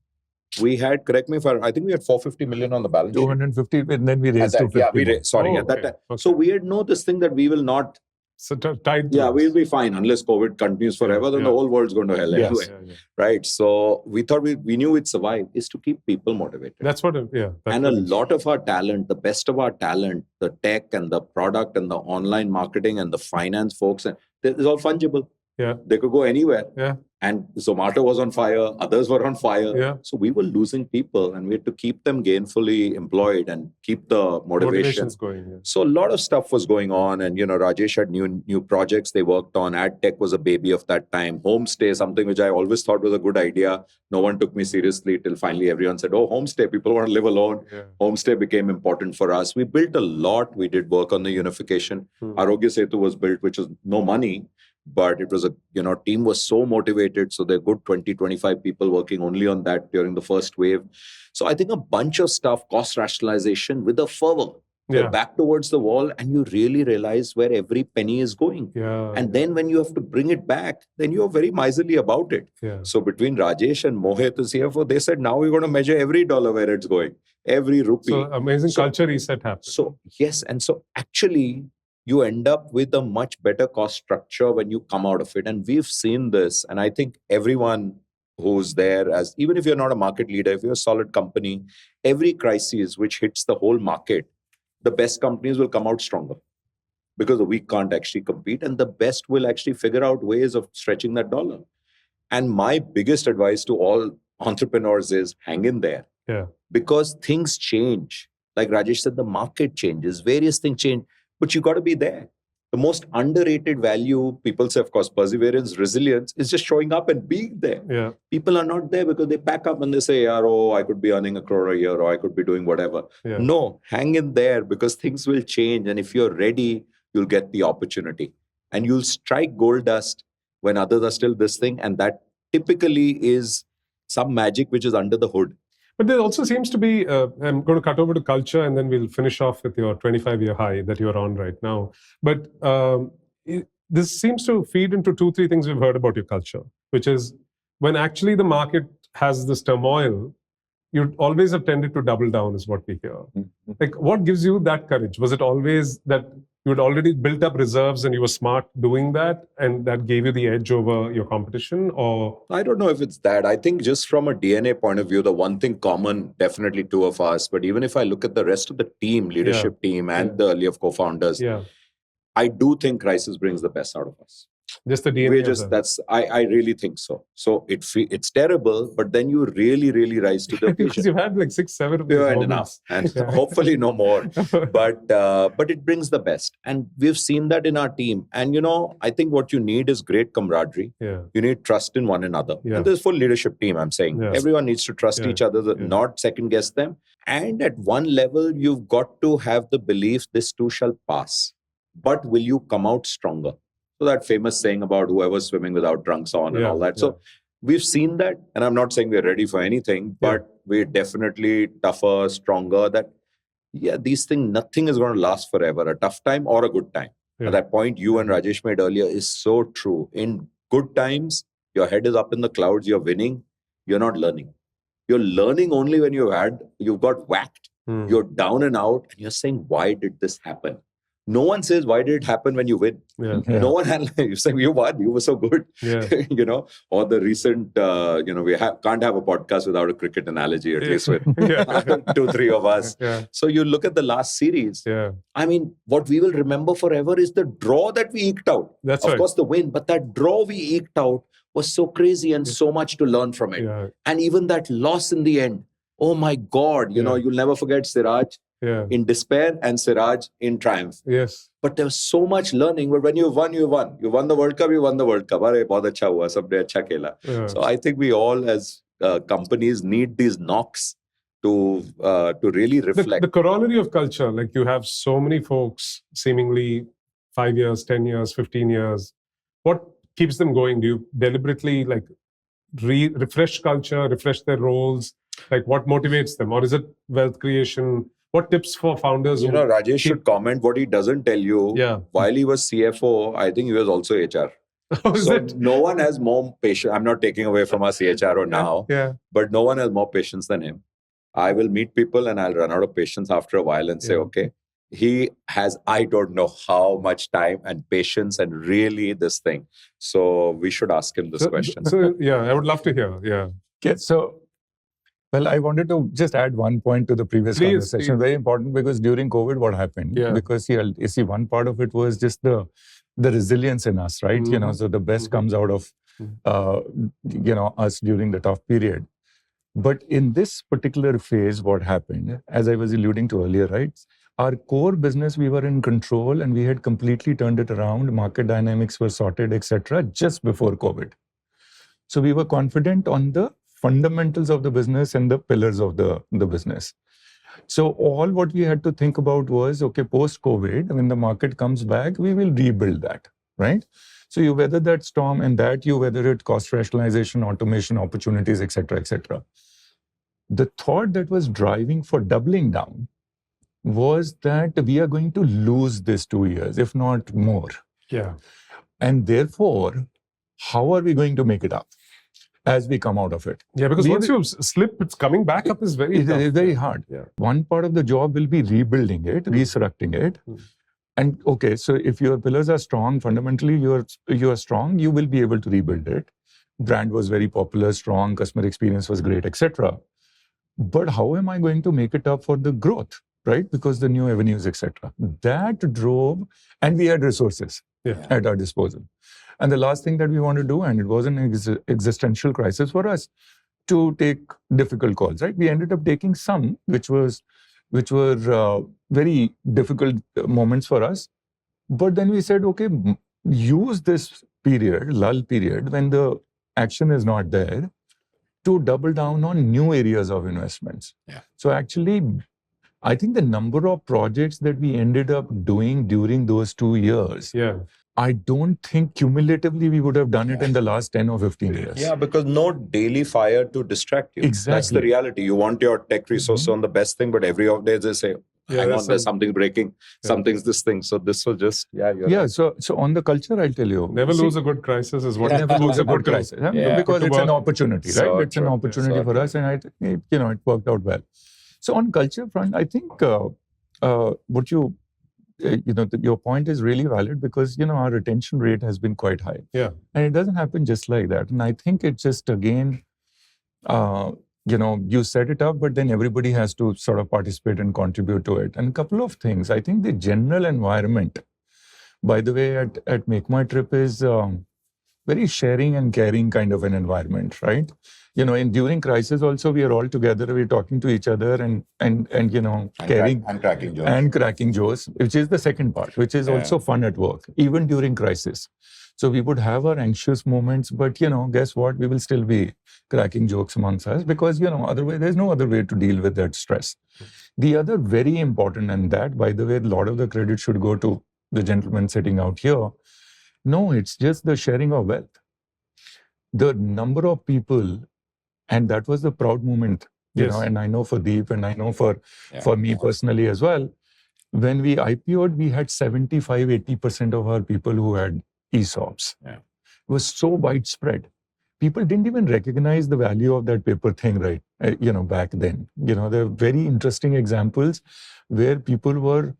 We had, correct me if I think we had 450 million on the balance sheet. 250, and then we raised 250. At that time. Okay. So we had this thing that we will not. So tied. We'll be fine unless COVID continues forever. Then the whole world's going to hell anyway, right? So we thought we knew we'd survive. Is to keep people motivated. That's what. And a lot of our talent, the best of our talent, the tech and the product and the online marketing and the finance folks, and it's all fungible. Yeah, they could go anywhere. Yeah. And Zomato was on fire, others were on fire. Yeah. So we were losing people and we had to keep them gainfully employed and keep the motivation going. Yeah. So a lot of stuff was going on, and Rajesh had new projects they worked on. Ad tech was a baby of that time. Homestay, something which I always thought was a good idea. No one took me seriously till finally everyone said, oh, homestay, people want to live alone. Yeah. Homestay became important for us. We built a lot. We did work on the unification. Aarogya Setu was built, which was no money. But it was team was so motivated. So there are good 20, 25 people working only on that during the first wave. So I think a bunch of stuff, cost rationalization with a fervor. You're back towards the wall and you really realize where every penny is going. Yeah, and then when you have to bring it back, then you're very miserly about it. Yeah. So between Rajesh and Mohit, the CFO, they said, now we're going to measure every dollar where it's going, every rupee. So amazing culture reset happened. So yes, and so actually, you end up with a much better cost structure when you come out of it. And we've seen this. And I think everyone who's there, even if you're not a market leader, if you're a solid company, every crisis which hits the whole market, the best companies will come out stronger because the weak can't actually compete. And the best will actually figure out ways of stretching that dollar. And my biggest advice to all entrepreneurs is hang in there. Yeah. Because things change. Like Rajesh said, the market changes, various things change. But you got to be there. The most underrated value, people say, of course, perseverance, resilience, is just showing up and being there. Yeah. People are not there because they pack up and they say, oh, I could be earning 1 crore a year, or I could be doing whatever. Yeah. No, hang in there, because things will change. And if you're ready, you'll get the opportunity. And you'll strike gold dust when others are still this thing. And that typically is some magic which is under the hood. But there also seems to be, I'm going to cut over to culture and then we'll finish off with your 25-year high that you're on right now. But this seems to feed into 2-3 things we've heard about your culture, which is when actually the market has this turmoil, you always have tended to double down is what we hear. Mm-hmm. Like, what gives you that courage? Was it always that you had already built up reserves and you were smart doing that and that gave you the edge over your competition? Or I don't know if it's that. I think just from a DNA point of view, the one thing common, definitely 2 of us, but even if I look at the rest of the team, leadership team and the earlier co-founders, I do think crisis brings the best out of us. Just the DNA. We're just, I really think so. So it's terrible, but then you really, really rise to the occasion. Because you've had like 6-7 of these enough, and hopefully no more. But it brings the best, and we've seen that in our team. And I think what you need is great camaraderie. Yeah. You need trust in one another. Yeah. And there's full leadership team. I'm saying everyone needs to trust each other, not second guess them. And at one level, you've got to have the belief this too shall pass. But will you come out stronger? So that famous saying about whoever's swimming without trunks on and all that. So we've seen that, and I'm not saying we're ready for anything, but we're definitely tougher, stronger. That these things, nothing is going to last forever. A tough time or a good time. At that point you and Rajesh made earlier is so true. In good times, your head is up in the clouds. You're winning. You're not learning. You're learning only when you've got whacked. You're down and out, and you're saying, why did this happen? No one says, why did it happen when you win? No one had, you say, you won, you were so good. Or the recent, we can't have a podcast without a cricket analogy, at least with 2-3 of us. So you look at the last series. I mean, what we will remember forever is the draw that we eked out. Of course, the win, but that draw we eked out was so crazy and so much to learn from it. And even that loss in the end, oh my God, you'll never forget Siraj. In despair and Siraj in triumph. Yes. But there was so much learning. But when you won, you won. You won the World Cup, you won the World Cup. Arey, bahut acha hua, sabne acha khela. So I think we all as companies need these knocks to really reflect. The corollary of culture, like you have so many folks seemingly 5 years, 10 years, 15 years. What keeps them going? Do you deliberately like refresh culture, refresh their roles? Like what motivates them? Or is it wealth creation? What tips for founders? Rajesh should comment what he doesn't tell you. While he was CFO, I think he was also HR. No one has more patience. I'm not taking away from our CHRO now, but no one has more patience than him. I will meet people and I'll run out of patience after a while and say, okay, he has, I don't know how much time and patience and really this thing. So we should ask him this question. So I would love to hear. Okay, so well, I wanted to just add one point to the previous conversation. Very important, because during COVID, what happened? Because you see, one part of it was just the resilience in us, right? So the best comes out of us during the tough period. But in this particular phase, what happened, as I was alluding to earlier, right? Our core business, we were in control and we had completely turned it around. Market dynamics were sorted, etc., just before COVID. So we were confident on the fundamentals of the business and the pillars of the business. So all what we had to think about was, okay, post-COVID, when the market comes back, we will rebuild that, right? So you weather that storm, and that you weather it, cost rationalization, automation, opportunities, etc., etc. The thought that was driving for doubling down was that we are going to lose this 2 years, if not more. And therefore, how are we going to make it up as we come out of it? Because once you slip, it's coming back up is very tough. It's very hard. One part of the job will be rebuilding it, resurrecting it. And okay, so if your pillars are strong, fundamentally you are strong, you will be able to rebuild it. Brand was very popular, strong, customer experience was great, etc. But how am I going to make it up for the growth, right? Because the new avenues, etc. That drove, and we had resources at our disposal. And the last thing that we want to do, and it was an existential crisis for us, to take difficult calls, right? We ended up taking some, which were very difficult moments for us. But then we said, okay, use this period, lull period, when the action is not there, to double down on new areas of investments. Yeah. So actually, I think the number of projects that we ended up doing during those 2 years, I don't think cumulatively we would have done it in the last 10 or 15 years. Yeah, because no daily fire to distract you. Exactly. That's the reality. You want your tech resource on the best thing, but every day they say, hang on, there's something breaking, something's this thing. So this will just, So on the culture, I'll tell you. Never lose a good crisis is what Never lose a good crisis. Because it's an opportunity, right? So it's an opportunity for us, and it worked out well. So on culture front, I think what you, your point is really valid because, our retention rate has been quite high. Yeah. And it doesn't happen just like that. And I think it's just, again, you set it up, but then everybody has to sort of participate and contribute to it. And a couple of things. I think the general environment, by the way, at MakeMyTrip is very sharing and caring kind of an environment, right? During crisis also, we are all together, we're talking to each other and caring. And cracking jokes. And cracking jokes, which is the second part, which is also fun at work, even during crisis. So we would have our anxious moments, but, guess what? We will still be cracking jokes amongst us because, otherwise there's no other way to deal with that stress. The other very important, and that, by the way, a lot of the credit should go to the gentleman sitting out here. No, it's just the sharing of wealth. The number of people, and that was the proud moment, and I know for Deep and I know for me personally as well. When we IPO'd, we had 75-80% of our people who had ESOPs. Yeah. It was so widespread. People didn't even recognize the value of that paper thing, right? Back then. There are very interesting examples where people were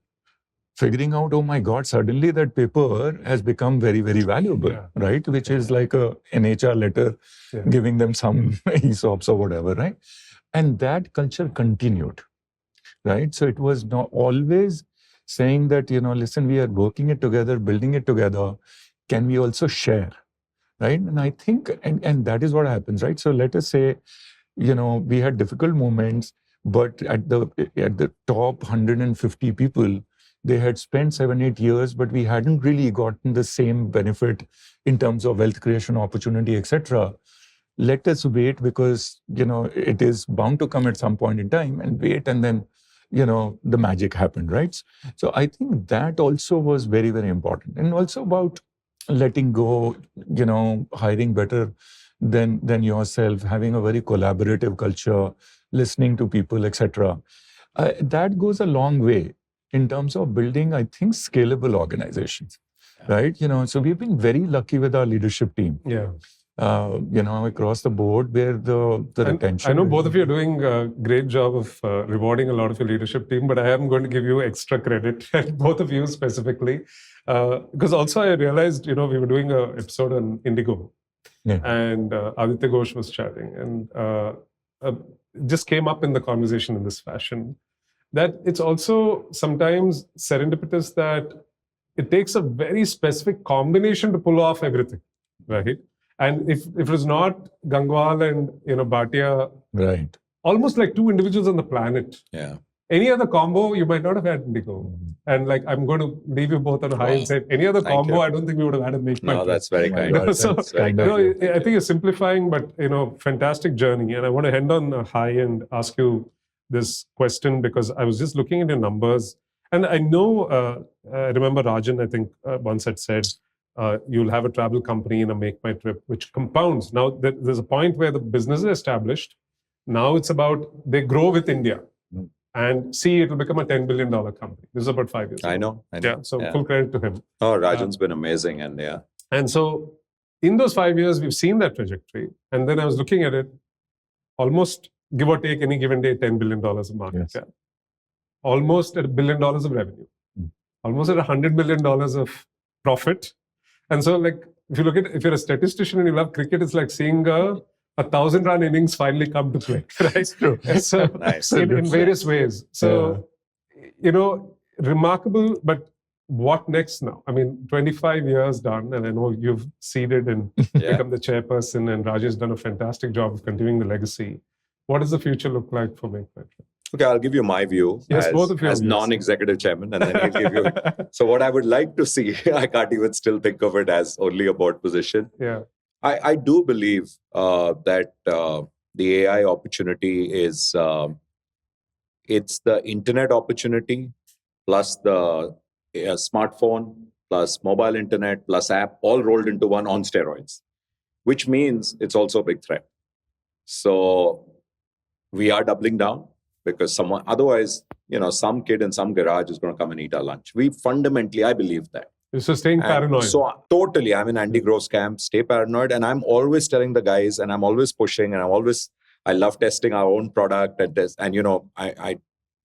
figuring out, oh my God, suddenly that paper has become very, very valuable, right? Which is like an HR letter giving them some ESOPs or whatever, right? And that culture continued, right? So it was not always saying that, listen, we are working it together, building it together. Can we also share, right? And I think, and that is what happens, right? So let us say, we had difficult moments, but at the top 150 people, they had spent 7-8 years, but we hadn't really gotten the same benefit in terms of wealth creation, opportunity, etc. Let us wait because, it is bound to come at some point in time and wait. And then, the magic happened, right? So I think that also was very, very important. And also about letting go, hiring better than yourself, having a very collaborative culture, listening to people, etc. That goes a long way in terms of building, I think, scalable organizations, right? So we've been very lucky with our leadership team. Yeah. Across the board where the retention. I know both of you are doing a great job of rewarding a lot of your leadership team, but I am going to give you extra credit, both of you specifically, because also I realized, we were doing an episode on Indigo, and Aditya Ghosh was chatting, and it just came up in the conversation in this fashion, that it's also sometimes serendipitous that it takes a very specific combination to pull off everything, right? And if it was not Gangwal and Bhatia, right, almost like two individuals on the planet. Yeah. Any other combo, you might not have had Indigo. And I'm going to leave you both on a high and say, any other combo, I don't think we would have had a MakeMyTrip. No, that's very kind. I think you're simplifying, but fantastic journey. And I want to end on a high and ask you this question because I was just looking at your numbers, and I know. I remember Rajan, I think once had said, you'll have a travel company in a MakeMyTrip, which compounds. Now, there's a point where the business is established. Now it's about, they grow with India. And see, it'll become a $10 billion company. This is about 5 years ago. I know. Yeah, so full credit to him. Oh, Rajan's been amazing. And so in those 5 years, we've seen that trajectory. And then I was looking at it, almost give or take any given day, $10 billion of market cap. Almost at $1 billion of revenue. Almost at $100 million of profit. And so, if you look at, if you're a statistician and you love cricket, it's like seeing a 1,000-run innings finally come to play, right? True. So, Nice. in various ways. So, remarkable, but what next now? I mean, 25 years done, and I know you've seeded and become the chairperson, and Rajesh has done a fantastic job of continuing the legacy. What does the future look like for MakeMyTrip? Okay, I'll give you my view both of you as non-executive chairman, and then he'll give you. So what I would like to see, I can't even still think of it as only a board position. Yeah. I do believe that the AI opportunity is, it's the internet opportunity plus the smartphone plus mobile internet plus app all rolled into one on steroids, which means it's also a big threat. So we are doubling down. Because otherwise, some kid in some garage is going to come and eat our lunch. I believe that. So staying paranoid. So totally, I'm in Andy Grove's camp, stay paranoid. And I'm always telling the guys, and I'm always pushing, and I love testing our own product. And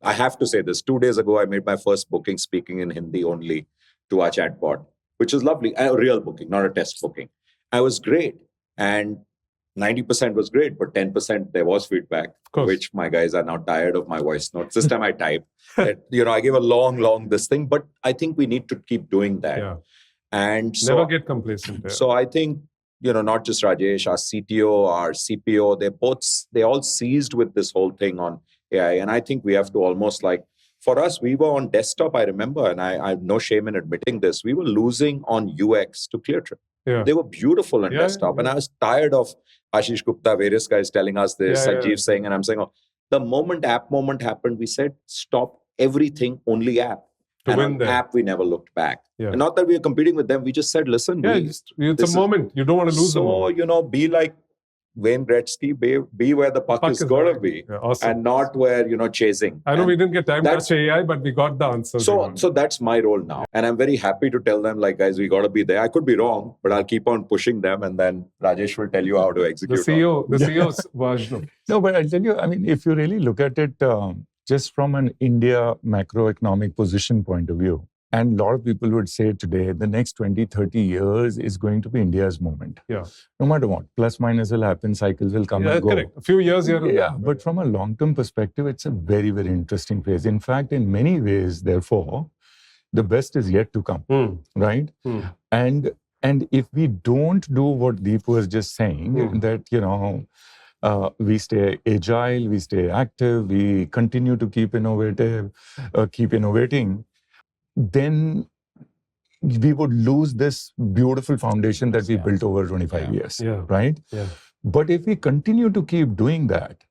I have to say this, 2 days ago, I made my first booking speaking in Hindi only to our chatbot, which is lovely. A real booking, not a test booking. I was great. And 90% was great, but 10% there was feedback, which my guys are now tired of my voice notes. This time I type. I give a long this thing, but I think we need to keep doing that. Yeah. And never get complacent there. So I think, not just Rajesh, our CTO, our CPO, they all seized with this whole thing on AI. And I think we have to almost for us, we were on desktop, I remember, and I have no shame in admitting this, we were losing on UX to Ctrip. Yeah. They were beautiful on desktop. And I was tired of Ashish Gupta, various guys telling us this, Sanjeev saying, and I'm saying, the app moment happened, we said, stop everything, only app. And on app, we never looked back. Yeah. And not that we are competing with them, we just said, listen. It's a moment. You don't want to lose the moment. So, be like Wayne Gretzky, be where the puck is going to be, and not where, chasing. I know we didn't get time to touch AI, but we got the answer. So that's my role now. And I'm very happy to tell them, guys, we got to be there. I could be wrong, but I'll keep on pushing them, and then Rajesh will tell you how to execute. The CEO's version. No, but I'll tell you, if you really look at it just from an India macroeconomic position point of view, and a lot of people would say today, the next 20, 30 years is going to be India's moment. Yeah. No matter what, plus minus will happen, cycles will come and go. Correct. A few years here. Yeah, but from a long-term perspective, it's a very, very interesting phase. In fact, in many ways, therefore, the best is yet to come, right? And if we don't do what Deep was just saying, that, we stay agile, we stay active, we continue to keep innovating, then we would lose this beautiful foundation that we built over 25 years, right? Yeah. But if we continue to keep doing that,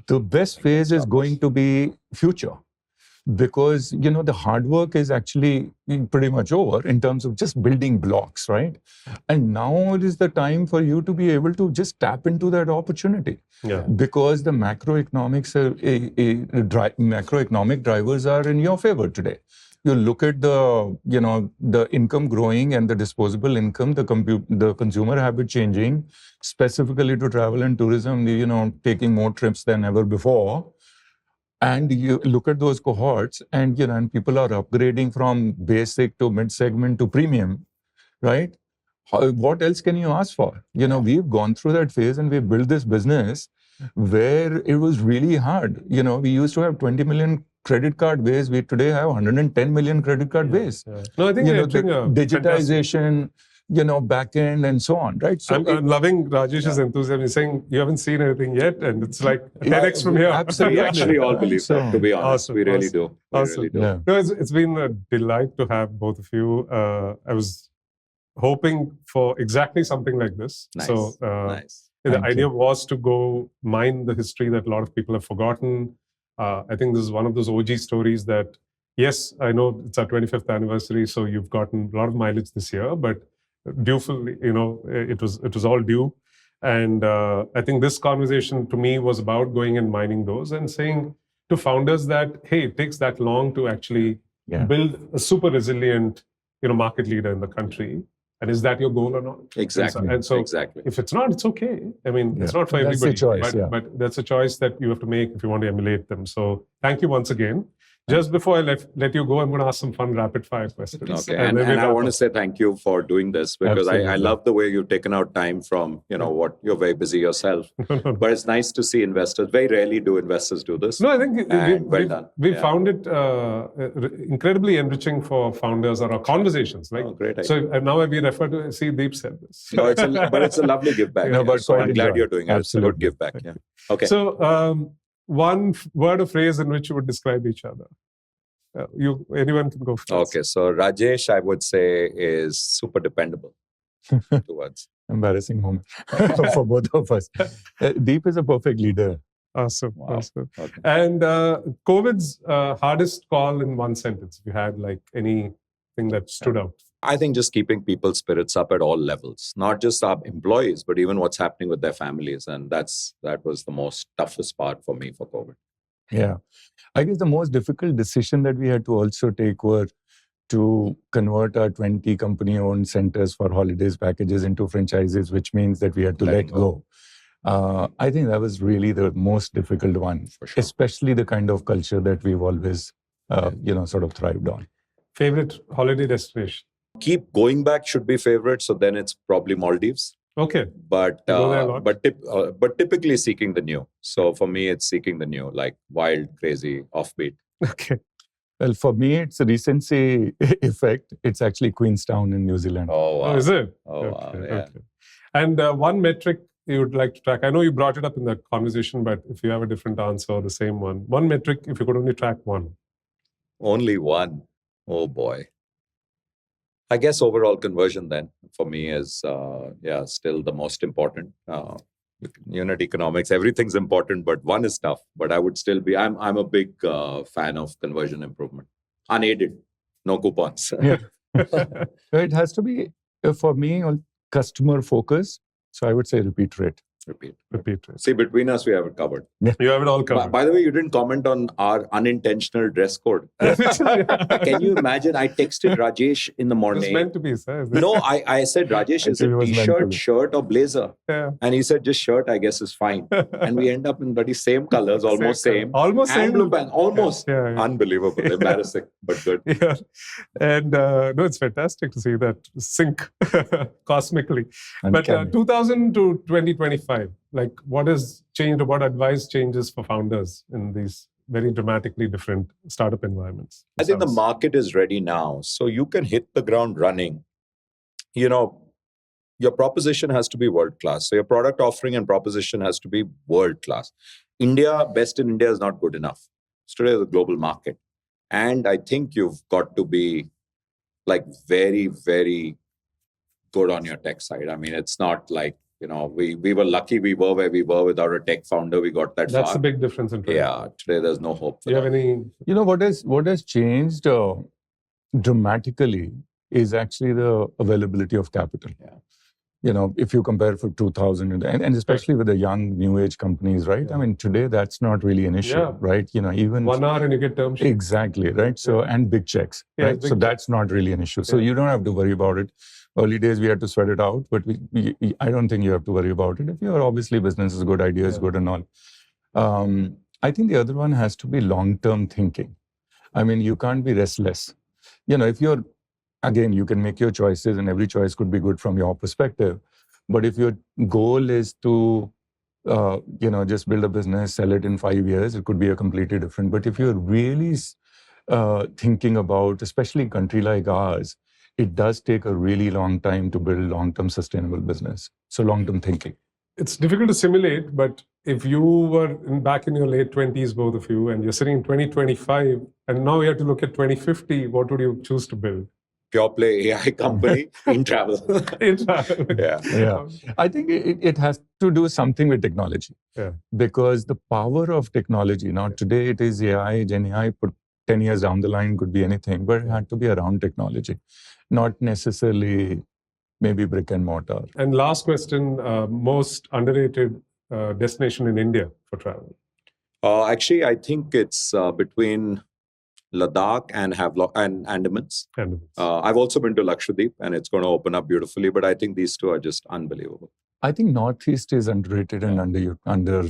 the best phase is going to be future. Because, the hard work is actually pretty much over in terms of just building blocks, right? And now it is the time for you to be able to just tap into that opportunity. Yeah. Because the macroeconomic drivers are in your favor today. You look at the income growing and the disposable income, the consumer habit changing, specifically to travel and tourism, taking more trips than ever before. And you look at those cohorts and, and people are upgrading from basic to mid-segment to premium, right? What else can you ask for? We've gone through that phase and we've built this business where it was really hard. We used to have 20 million credit card base. We today have 110 million credit card base. Yeah. No, I think digitization, back end and so on, right? So I'm loving Rajesh's enthusiasm. He's saying you haven't seen anything yet, and it's like 10x from here. Absolutely. We actually all believe that, to be honest. We really do. Really do. Yeah. No, it's been a delight to have both of you. I was hoping for exactly something like this. Nice. So the idea was to go mine the history that a lot of people have forgotten. I think this is one of those OG stories that, yes, I know it's our 25th anniversary, so you've gotten a lot of mileage this year, but dutifully, it was all due. And I think this conversation to me was about going and mining those and saying to founders that, hey, it takes that long to actually build a super resilient, market leader in the country. And is that your goal or not? Exactly. And so if it's not, it's okay. I mean, it's not for everybody. That's a choice, but that's a choice that you have to make if you want to emulate them. So thank you once again. Just before I let you go, I'm going to ask some fun rapid fire questions. Okay. And I want to say thank you for doing this because I love the way you've taken out time from, what you're very busy yourself. But it's nice to see investors. Very rarely do investors do this. No, I think we found it incredibly enriching for founders or our conversations. Great idea. So now we refer to, see, Deep said this. No, but it's a lovely give back. So I'm glad you're doing it. It's a good give back. Yeah. Okay. So one word or phrase in which you would describe each other. Anyone can go first. Okay, so Rajesh, I would say, is super dependable. 2 words. Embarrassing moment for both of us. Deep is a perfect leader. Awesome. Wow. Awesome. Okay. And COVID's hardest call in one sentence. If you had like anything that stood out. I think just keeping people's spirits up at all levels, not just our employees, but even what's happening with their families. And that was the most toughest part for me for COVID. Yeah. I guess the most difficult decision that we had to also take were to convert our 20 company-owned centers for holidays packages into franchises, which means that we had to let go. I think that was really the most difficult one, For sure. especially the kind of culture that we've always, sort of thrived on. Favorite holiday destination? Keep going back should be favorite. So then it's probably Maldives. Okay. But You go there a lot? but typically seeking the new. So for me, it's seeking the new, like wild, crazy, offbeat. Okay. Well, for me, it's a recency effect. It's actually Queenstown in New Zealand. Oh, wow. Oh, is it? Oh, wow. Okay, Yeah. okay. And one metric you would like to track? I know you brought it up in the conversation, but if you have a different answer or the same one metric, if you could only track one. Only one. Oh, boy. I guess overall conversion then for me is, still the most important. Unit economics, everything's important, but one is tough. But I would still be, I'm a big fan of conversion improvement. Unaided, no coupons. Yeah. It has to be, for me, on customer focus. So I would say repeat rate. Repeat. See, between us, we have it covered. You have it all covered. By the way, you didn't comment on our unintentional dress code. Can you imagine? I texted Rajesh in the It's morning. meant to be, sir. No, I said, Rajesh, is it Actually, it was meant to t-shirt, be. shirt or blazer? Yeah. And he said, just shirt, I guess, is fine. And we end up in bloody same colors, almost same. Almost And same. blue pants, almost. Yeah. Unbelievable, embarrassing, but good. Yeah. And no, it's fantastic to see that sync cosmically. But Uncanny. 2000 to 2025, like what has changed or what advice changes for founders in these very dramatically different startup environments? I think the market is ready now. So you can hit the ground running. Your proposition has to be world-class. So your product offering and proposition has to be world-class. Best in India is not good enough. Today is a global market. And I think you've got to be like very, very good on your tech side. I mean, it's not like, we were lucky we were where we were without a tech founder. We got that That's far. a big difference in trade. Yeah, today there's no hope for Do you have that. any? What has changed dramatically is actually the availability of capital. Yeah. If you compare for 2000 and especially with the young new age companies, right? Yeah. I mean, today that's not really an issue, Yeah. right? Even 1 hour and you get term sheet. exactly, right? So, and big checks, Yeah, right? big So checks. that's not really an issue. So Yeah. you don't have to worry about it. Early days, we had to sweat it out, but I don't think you have to worry about it. If you're obviously business is good, idea is Yeah. good and all. I think the other one has to be long-term thinking. I mean, you can't be restless. If you're, again, you can make your choices and every choice could be good from your perspective. But if your goal is to, just build a business, sell it in 5 years, it could be a completely different. But if you're really thinking about, especially a country like ours, it does take a really long time to build long-term sustainable business. So long-term thinking. It's difficult to simulate, but if you were back in your late 20s, both of you, and you're sitting in 2025, and now you have to look at 2050, what would you choose to build? Pure play AI company in travel. Yeah. Yeah. I think it has to do something with technology. Yeah. Because the power of technology, now today it is AI, Gen AI, put 10 years down the line could be anything, but it had to be around technology, not necessarily maybe brick and mortar. And last question, most underrated destination in India for travel? Actually, I think it's between Ladakh and Havelock and Andamans. I've also been to Lakshadweep and it's going to open up beautifully, but I think these two are just unbelievable. I think Northeast is underrated and under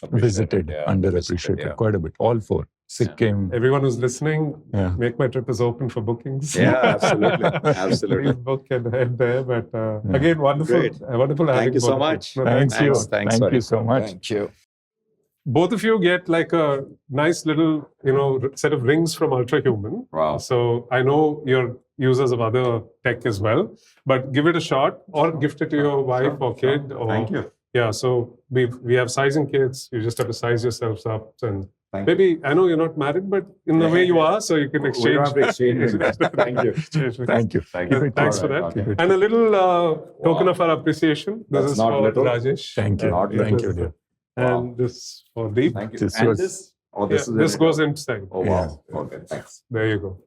visited, underappreciated quite a bit. All four. Sikkim. Everyone who's listening, MakeMyTrip is open for bookings. Yeah, absolutely. Absolutely. Please book and head there. But again, wonderful. Great. Wonderful having Thank you so both of much. No, Thank you. Thanks Thank you so much. Thank you. Both of you get like a nice little, set of rings from Ultra Human. Wow. So I know you're users of other tech as well, but give it a shot or gift it to your wife or kid or Thank you. Yeah, so we have sizing kits. You just have to size yourselves up, and Thank maybe I know you're not married, but in the way you are, so you can exchange. We don't have to exchange. Thank you. Thank you. Thank you. Thanks for All right, that. okay. And a little token of our appreciation. This That's is not for little. Rajesh. Thank you. And Thank this- you, dear. And this for Deep. Thank you. This And was- this? Oh, Yeah, this is this it. goes inside. Oh, wow. Okay, thanks. There you go.